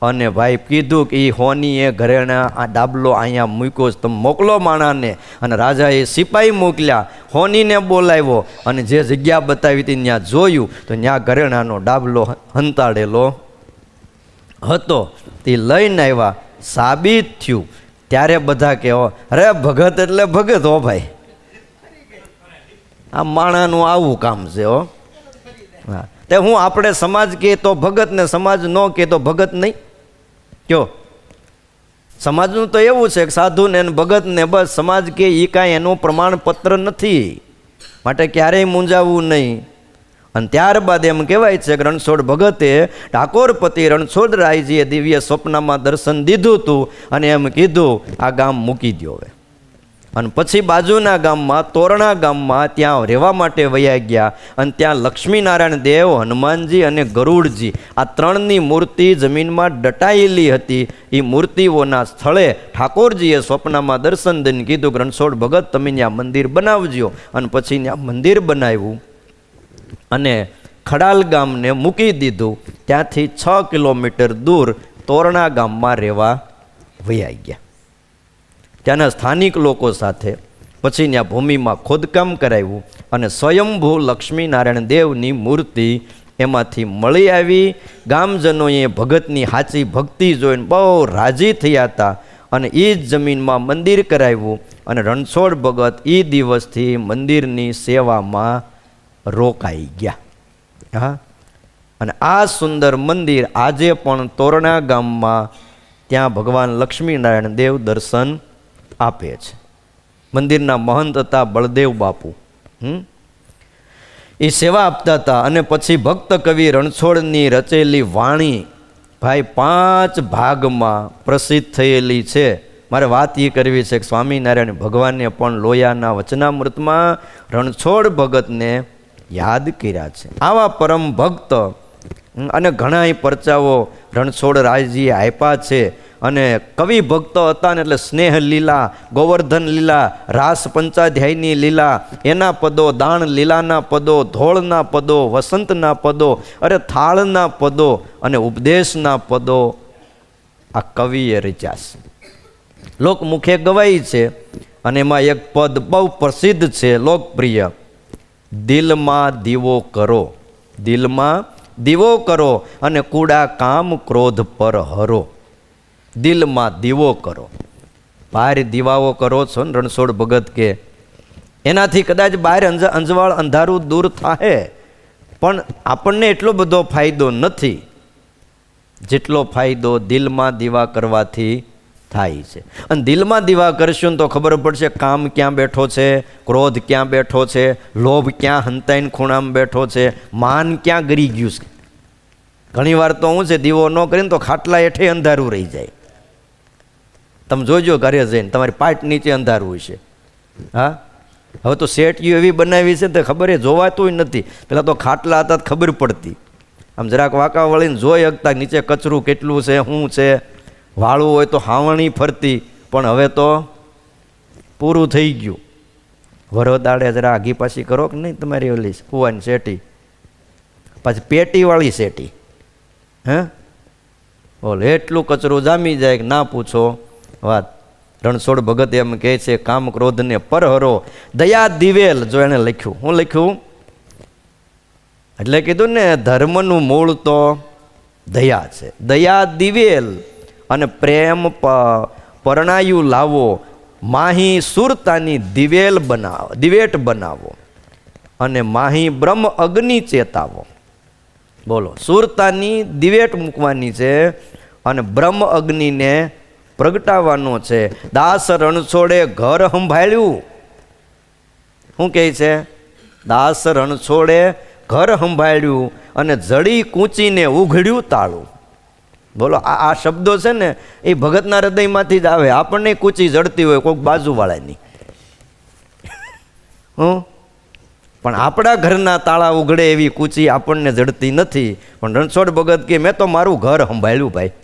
અને ભાઈ કીધું કે એ હોનીએ ઘરેણા આ ડાબલો અહીંયા મૂક્યો છે, તમે મોકલો માણાને. અને રાજાએ સિપાહી મોકલ્યા, હોનીને બોલાવ્યો અને જે જગ્યા બતાવી હતી ત્યાં જોયું તો ત્યાં ઘરેણાનો ડાબલો હંતાડેલો હતો. તે લઈને આવ્યા, સાબિત થયું. ત્યારે બધા કહેવો, અરે ભગત એટલે ભગત હો ભાઈ, આ માણાનું આવું કામ છે હો. હા, તે હું આપણે સમાજ કહે તો ભગત ને સમાજ ન કહે તો ભગત નહીં. કયો સમાજનું તો એવું છે કે સાધુ ને ભગત ને બસ સમાજ કે એ કાંઈ એનું પ્રમાણપત્ર નથી, માટે ક્યારેય મૂંઝાવવું નહીં. અને ત્યારબાદ એમ કહેવાય છે કે રણછોડ ભગતે ઠાકોરપતિ રણછોડરાયજીએ દિવ્ય સ્વપ્નમાં દર્શન દીધું હતું અને એમ કીધું આ ગામ મૂકી દો હવે. અને પછી બાજુના ગામમાં તોરણા ગામમાં ત્યાં રહેવા માટે વયા ગયા. અને ત્યાં લક્ષ્મીનારાયણ દેવ, હનુમાનજી અને ગરુડજી આ ત્રણની મૂર્તિ જમીનમાં દટાયેલી હતી. એ મૂર્તિઓના સ્થળે ઠાકોરજીએ સ્વપ્નમાં દર્શન દઈને કીધું કે રણછોડ ભગત તમે ત્યાં મંદિર બનાવજો. અને પછી ત્યાં મંદિર બનાવ્યું અને ખડાલ ગામને મૂકી દીધું. ત્યાંથી 6 કિલોમીટર દૂર તોરણા ગામમાં રહેવા વયા ગયા. ત્યાંના સ્થાનિક લોકો સાથે પછી ત્યાં ભૂમિમાં ખોદકામ કરાવ્યું અને સ્વયંભૂ લક્ષ્મીનારાયણ દેવની મૂર્તિ એમાંથી મળી આવી. ગામજનોએ ભગતની સાચી ભક્તિ જોઈને બહુ રાજી થયા હતા અને એ જ જમીનમાં મંદિર કરાવ્યું. અને રણછોડ ભગત એ દિવસથી મંદિરની સેવામાં રોકાઈ ગયા. હા, અને આ સુંદર મંદિર આજે પણ તોરણા ગામમાં ત્યાં ભગવાન લક્ષ્મીનારાયણ દેવ દર્શન આપે છે. મંદિરના મહંત હતા બળદેવ બાપુ. એ સેવા આપતા હતા. અને પછી ભક્ત કવિ રણછોડની રચેલી વાણી ભાઈ 5 ભાગમાં પ્રસિદ્ધ થયેલી છે. મારે વાત એ કરવી છે કે સ્વામિનારાયણ ભગવાનને પણ લોયાના વચનામૃતમાં રણછોડ ભગતને યાદ કર્યા છે. આવા પરમ ભક્ત અને ઘણા પરચાઓ રણછોડ રાયજીએ આપ્યા છે. અને કવિ ભક્તો હતા ને એટલે સ્નેહ લીલા, ગોવર્ધન લીલા, રાસ પંચાધ્યાયની લીલા, એના પદો, દાણ લીલાના પદો, ધોળના પદો, વસંતના પદો, અરે થાળના પદો અને ઉપદેશના પદો આ કવિએ રચ્યા છે. લોકમુખે ગવાય છે. અને એમાં એક પદ બહુ પ્રસિદ્ધ છે, લોકપ્રિય. દિલમાં દીવો કરો, દિલમાં દીવો કરો અને કૂડા કામ ક્રોધ પર હરો. દિલમાં દીવો કરો. બહાર દીવાઓ કરો છો ને રણછોડ ભગત કે એનાથી કદાચ બહાર અંજવાળ અંધારું દૂર થાય, પણ આપણને એટલો બધો ફાયદો નથી જેટલો ફાયદો દિલમાં દીવા કરવાથી થાય છે. અને દિલમાં દીવા કરશું તો ખબર પડશે કામ ક્યાં બેઠો છે, ક્રોધ ક્યાં બેઠો છે, લોભ ક્યાં હંતાઈને ખૂણામાં બેઠો છે, માન ક્યાં ગરી ગયું છે. ઘણી વાર તો શું છે, દીવો ન કરીને તો ખાટલા હેઠે અંધારું રહી જાય. તમે જોજો ઘરે જઈને તમારી પાટ નીચે અંધારું હશે. હા, હવે તો સેટીઓ એવી બનાવી છે તો ખબર એ જોવાતું નથી. પેલા તો ખાટલા હતા તો ખબર પડતી, આમ જરાક વાંકા વળીને જોઈ શકતા નીચે કચરું કેટલું છે, શું છે. વાળું હોય તો હાવણી ફરતી, પણ હવે તો પૂરું થઈ ગયું. વરોદાડે જરા આગી પાછી કરો કે નહીં તમારી ઓલી કુવાની શેટી, પાછી પેટીવાળી શેટી. હે બોલ, એટલું કચરું જામી જાય કે ના પૂછો વાત. રણછોડ ભગત એમ કહે છે, કામ ક્રોધને પરહરો દયા દિવેલ. જો એને લખ્યું, હું લખ્યું એટલે કીધું ને ધર્મનું મૂળ તો દયા છે. દયા દિવેલ અને પ્રેમ પરણાયું લાવો, માહી સુરતાની દિવેલ બનાવો, દિવેટ બનાવો અને માહી બ્રહ્મ અગ્નિ ચેતાવો. બોલો, સુરતાની દિવેટ મૂકવાની છે અને બ્રહ્મ અગ્નિને પ્રગટાવવાનો છે. દાસ રણછોડે ઘર સંભાળ્યું. શું કહે છે? દાસ રણછોડે ઘર સંભાળ્યું અને જડી કૂંચીને ઉઘડ્યું તાળું. બોલો, આ શબ્દો છે ને એ ભગતના હૃદયમાંથી જ આવે. આપણને કૂચી જડતી હોય કોઈક બાજુવાળાની, પણ આપણા ઘરના તાળા ઉઘડે એવી કૂચી આપણને જડતી નથી. પણ રણછોડ ભગત કે મેં તો મારું ઘર સંભાળ્યું ભાઈ,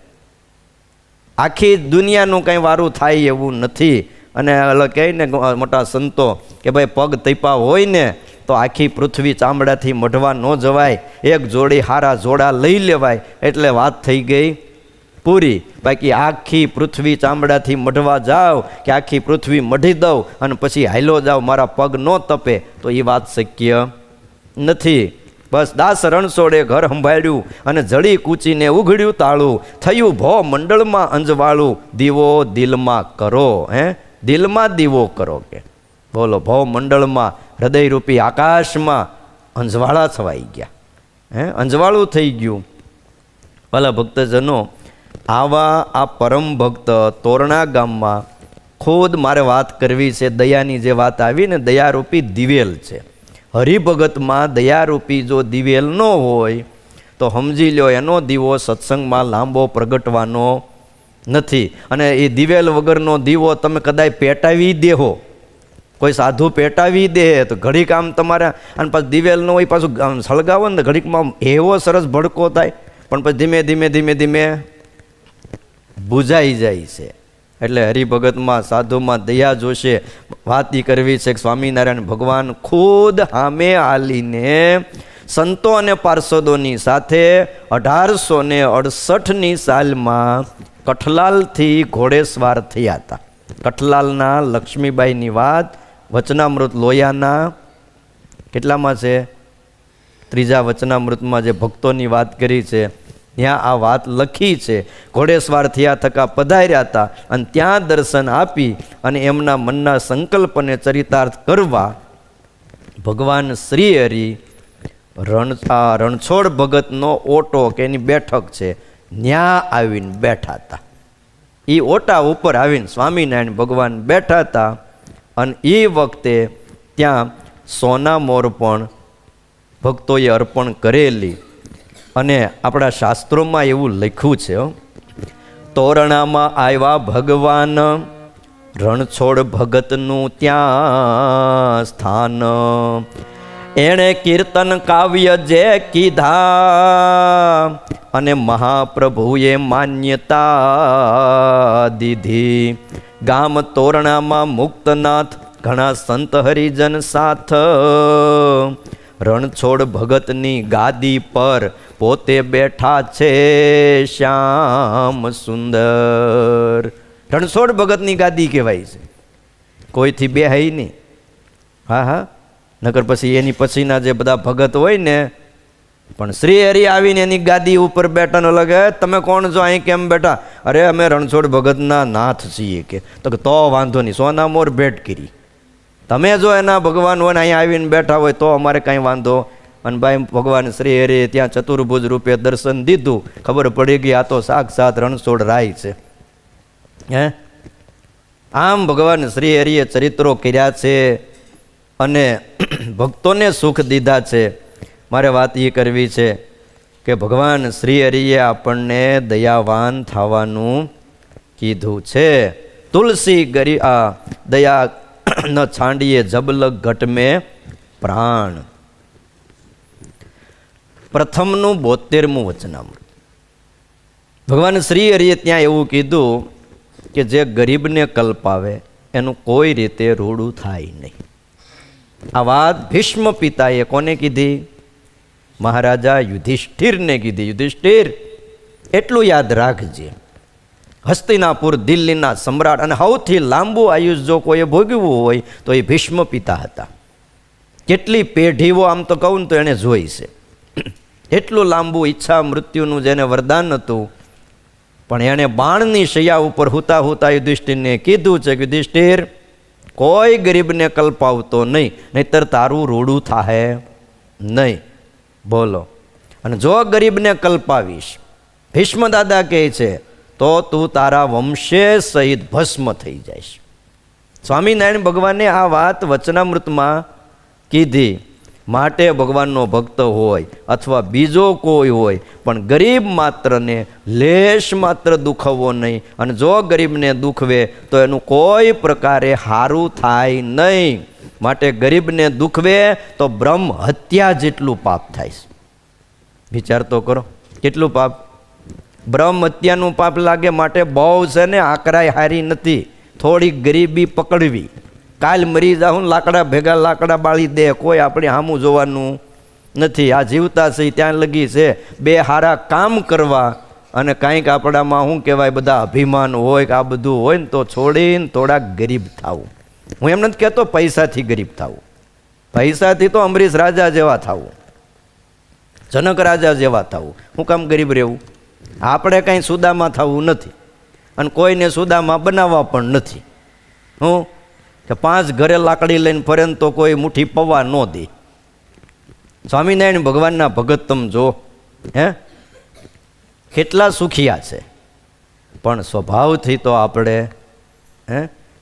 આખી દુનિયાનું કંઈ વારું થાય એવું નથી. અને કહે ને મોટા સંતો કે ભાઈ પગ તૈપા હોય ને તો આખી પૃથ્વી ચામડાથી મઢવા ન જવાય, એક જોડી હારા જોડા લઈ લેવાય એટલે વાત થઈ ગઈ પૂરી. બાકી આખી પૃથ્વી ચામડાથી મઢવા જાઓ કે આખી પૃથ્વી મઢી દઉં અને પછી હાલો જાઓ મારા પગ ન તપે તો એ વાત શક્ય નથી. બસ, દાસ રણછોડે ઘર સંભાળ્યું અને જડી કૂચીને ઉઘડ્યું તાળું, થયું ભો મંડળમાં અંજવાળું, દીવો દિલમાં કરો. દિલમાં દીવો કરો કે બોલો, ભવ મંડળમાં હૃદયરૂપી આકાશમાં અંજવાળા છવાઈ ગયા. અંજવાળું થઈ ગયું. ભલા ભક્તજનો, આવા આ પરમ ભક્ત તોરણા ગામમાં ખુદ મારે વાત કરવી છે. દયાની જે વાત આવી ને, દયારૂપી દિવેલ છે. હરિભગતમાં દયારૂપી જો દિવેલ ન હોય તો સમજી લો એનો દીવો સત્સંગમાં લાંબો પ્રગટવાનો નથી. અને એ દિવેલ વગરનો દીવો તમે કદાચ પેટાવી દેહો, કોઈ સાધુ પેટાવી દે તો ઘડીક આમ તમારે, અને પાછું દિવેલ ન હોય પાછું સળગાવો ને ઘડીકમાં એવો સરસ ભડકો થાય, પણ પછી ધીમે ધીમે ધીમે ધીમે બુઝાઈ જાય છે. એટલે હરિભગતમાં સાધુમાં દયા જોશે. વાત એ કરવી છે કે સ્વામિનારાયણ ભગવાન ખુદ સામે આલીને સંતો અને પાર્ષદોની સાથે 1868ની સાલમાં કઠલાલથી ઘોડેસવાર થયા હતા. કઠલાલના લક્ષ્મીબાઈની વાત વચનામૃત લોયાના કેટલામાં છે? 3જા વચનામૃતમાં જે ભક્તોની વાત કરી છે ત્યાં આ વાત લખી છે. ઘોડેસવાર થયા થકા પધાર્યા હતા અને ત્યાં દર્શન આપી અને એમના મનના સંકલ્પને ચરિતાર્થ કરવા ભગવાન શ્રી હરિ રણછોડ ભગતનો ઓટો કે એની બેઠક છે ત્યાં આવીને બેઠા હતા. એ ઓટા ઉપર આવીને સ્વામિનારાયણ ભગવાન બેઠા હતા. અને એ વખતે ત્યાં સોના મોર પણ ભક્તોએ અર્પણ કરેલી. અને આપણા શાસ્ત્રોમાં એવું લખ્યું છે, તોરણામાં આવ્યા ભગવાન, રણછોડ ભગતનું ત્યાં સ્થાન. એણે કીર્તન કાવ્ય જે કીધા, અને મહાપ્રભુએ માન્યતા દીધી. ગામ તોરણામાં મુક્તનાથ, ઘણા સંત હરિજન સાથ. રણછોડ ભગતની ગાદી પર પોતે બેઠા છે શ્યામ સુંદર. રણછોડ ભગતની ગાદી કહેવાય છે, કોઈથી બેહાય નહીં. હા હા, નકર પછી એની પછીના જે બધા ભગત હોય ને, પણ શ્રી હરિ આવીને એની ગાદી ઉપર બેઠા ન લગે, તમે કોણ છો, અહીં કેમ બેઠા? અરે અમે રણછોડ ભગતના નાથ છીએ. કે તો વાંધો નહીં, સોના મોર ભેટ કરી. તમે જો એના ભગવાન હોય ને અહીંયા આવીને બેઠા હોય તો અમારે કાંઈ વાંધો. અને ભાઈ ભગવાન શ્રી હરિ ત્યાં ચતુર્ભુજ રૂપે દર્શન દીધું, ખબર પડી ગઈ આ તો સાક્ષાત રણછોડ રાય છે. હે, આમ ભગવાન શ્રી હરિએ ચરિત્રો કર્યા છે અને ભક્તોને સુખ દીધા છે. મારે વાત એ કરવી છે કે ભગવાન શ્રી હરિએ આપણને દયાવાન થવાનું કીધું છે. તુલસી દયા ન છાંડીએ જબલક ઘટ મેં પ્રાણ. પ્રથમનું 72મું વચનામૃત. ભગવાન શ્રી હરિએ ત્યાં એવું કીધું કે જે ગરીબને કલ્પાવે એનું કોઈ રીતે રૂડું થાય નહીં. આ વાત ભીષ્મ પિતાએ કોને કીધી? મહારાજા યુધિષ્ઠિરને કીધી. યુધિષ્ઠિર, એટલું યાદ રાખજે, હસ્તિનાપુર દિલ્હીના સમ્રાટ અને સૌથી લાંબુ આયુષ જો કોઈએ ભોગવ્યું હોય તો એ ભીષ્મ પિતા હતા. કેટલી પેઢીઓ આમ તો કહું તો એણે જોઈ છે. એટલું લાંબુ ઈચ્છા મૃત્યુનું જેને વરદાન હતું, પણ એણે બાણની શૈયા ઉપર હુતા હુતા યુધિષ્ઠિરને કીધું છે કે યુધિષ્ઠિર, કોઈ ગરીબને કલ્પાવતો નહીં, નહીતર તારું રૂડું થાહે નહીં. બોલો. અને જો ગરીબને કલ્પાવીશ, ભીષ્મ દાદા કહે છે, તો તું તારા વંશે સહિત ભસ્મ થઈ જઈશ. સ્વામિનારાયણ ભગવાને આ વાત વચનામૃતમાં કીધી. માટે ભગવાનનો ભક્ત હોય અથવા બીજો કોઈ હોય, પણ ગરીબ માત્રને લેશ માત્ર દુખવો નહીં. અને જો ગરીબને દુખવે તો એનું કોઈ પ્રકારે સારું થાય નહીં. માટે ગરીબને દુખવે તો બ્રહ્મ હત્યા જેટલું પાપ થાય છે. વિચાર તો કરો, કેટલું પાપ! બ્રહ્મ હત્યાનું પાપ લાગે. માટે બહુ છે ને આકરાય હારી નથી, થોડી ગરીબી પકડવી. કાલ મરી જાઉં, લાકડા ભેગા લાકડા બાળી દે, કોઈ આપણે સામું જોવાનું નથી. આ જીવતા છે ત્યાં લગી છે બે સારા કામ કરવા. અને કાંઈક આપણામાં શું કહેવાય, બધા અભિમાન હોય કે આ બધું હોય ને, તો છોડીને થોડાક ગરીબ થવું. હું એમ નથી કહેતો પૈસાથી ગરીબ થવું, પૈસાથી તો અમરીશ રાજા જેવા થવું, જનક રાજા જેવા થવું. શું કામ ગરીબ રહેવું? આપણે કાંઈ સુદામાં થવું નથી અને કોઈને સુદામાં બનાવવા પણ નથી. હું કે 5 ઘરે લાકડી લઈને ફરે તો કોઈ મુઠ્ઠી પૌવા ન દે. સ્વામિનારાયણ ભગવાનના ભગત તમે જો, હે, કેટલા સુખિયા છે, પણ સ્વભાવથી તો આપણે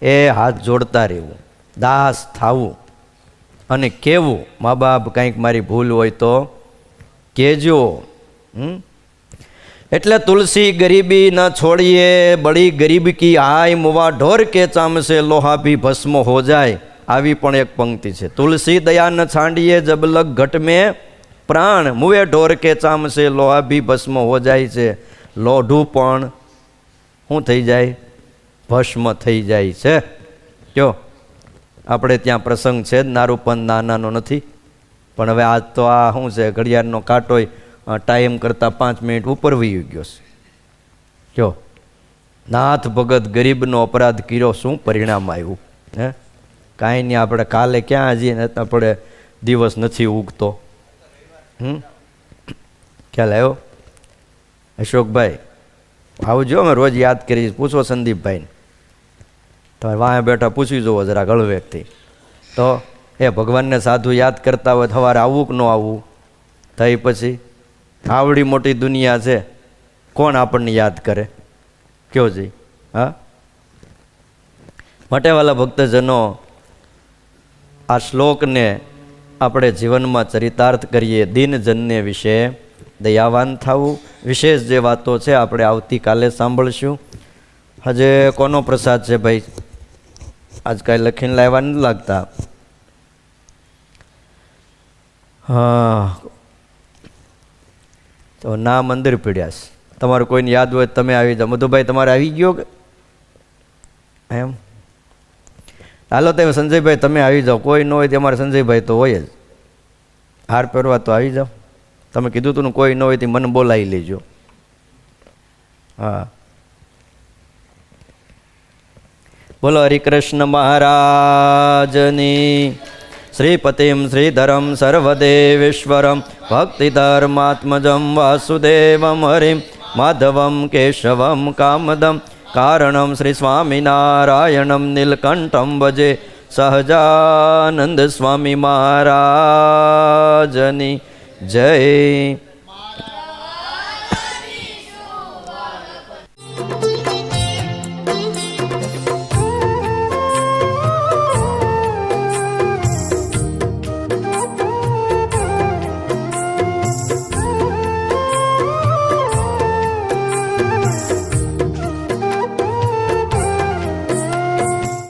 એ હાથ જોડતા રહેવું, દાસ થવું અને કહેવું, મા બાપ કંઈક મારી ભૂલ હોય તો કહેજો. એટલે તુલસી ગરીબી ન છોડીએ, બડી ગરીબ કી આય, મુવા ઢોર કે ચામસે લોહા ભી ભસ્મ હો જાય. આવી પણ એક પંક્તિ છે. તુલસી દયા ન છાંડીએ, જબલક ઘટ મેં પ્રાણ, મુવે ઢોર કે ચામસે લોહા ભી ભસ્મ હો જાય છે. લોઢું પણ શું થઈ જાય? ભસ્મ થઈ જાય છે. કયો આપણે ત્યાં પ્રસંગ છે જ, નારૂપન નાનાનો નથી. પણ હવે આજ તો આ શું છે, ઘડિયાળનો કાંટોય ટાઈમ કરતાં 5 મિનિટ ઉપર વહી ગયો છે. કયો નાથ ભગત ગરીબનો અપરાધ કર્યો, શું પરિણામ આવ્યું? હે, કાંઈ નહીં. આપણે કાલે ક્યાં હજી આપણે દિવસ નથી ઉગતો. ખ્યાલ આવ્યો? અશોકભાઈ આવજો, અમે રોજ યાદ કરીએ. પૂછો સંદીપભાઈને, તમે વાંહે બેઠા પૂછી જુઓ જરા ગળવેકથી. તો એ ભગવાનને સાધુ યાદ કરતા હોય, સવારે આવવું કે ન આવવું? થઈ પછી આવડી મોટી દુનિયા છે, કોણ આપણને યાદ કરે? કયો જી? હા, માટે વાલા ભક્તજનો, આ શ્લોકને આપણે જીવનમાં ચરિતાર્થ કરીએ, દિનજનને વિશે દયાવાન થવું. વિશેષ જે વાતો છે આપણે આવતીકાલે સાંભળશું. હજે કોનો પ્રસાદ છે ભાઈ? આજ કાંઈ લખીને લાવવા નથી લાગતા. હા, તો ના મંદિર પીડ્યા છે. તમારું કોઈને યાદ હોય તમે આવી જાઓ. મધુભાઈ તમારે આવી ગયો કે એમ? હાલો તો સંજયભાઈ તમે આવી જાઓ. કોઈ ન હોય તો અમારે સંજયભાઈ તો હોય જ. હાર પહેરવા તો આવી જાઓ. તમે કીધું તું ને કોઈ ન હોય તો મને બોલાવી લેજો. હા, બોલો હરિકૃષ્ણ મહારાજની. શ્રીપતિમ શ્રીધરમ સર્વદેવેશ્વરમ ભક્તિધર્માત્મજમ વાસુદેવમ હરિમ માધવમ કેશવમ કામદમ કારણમ શ્રી સ્વામિનારાયણમ નીલકંઠમ ભજે સહજાનંદ સ્વામી મહારાજની જય.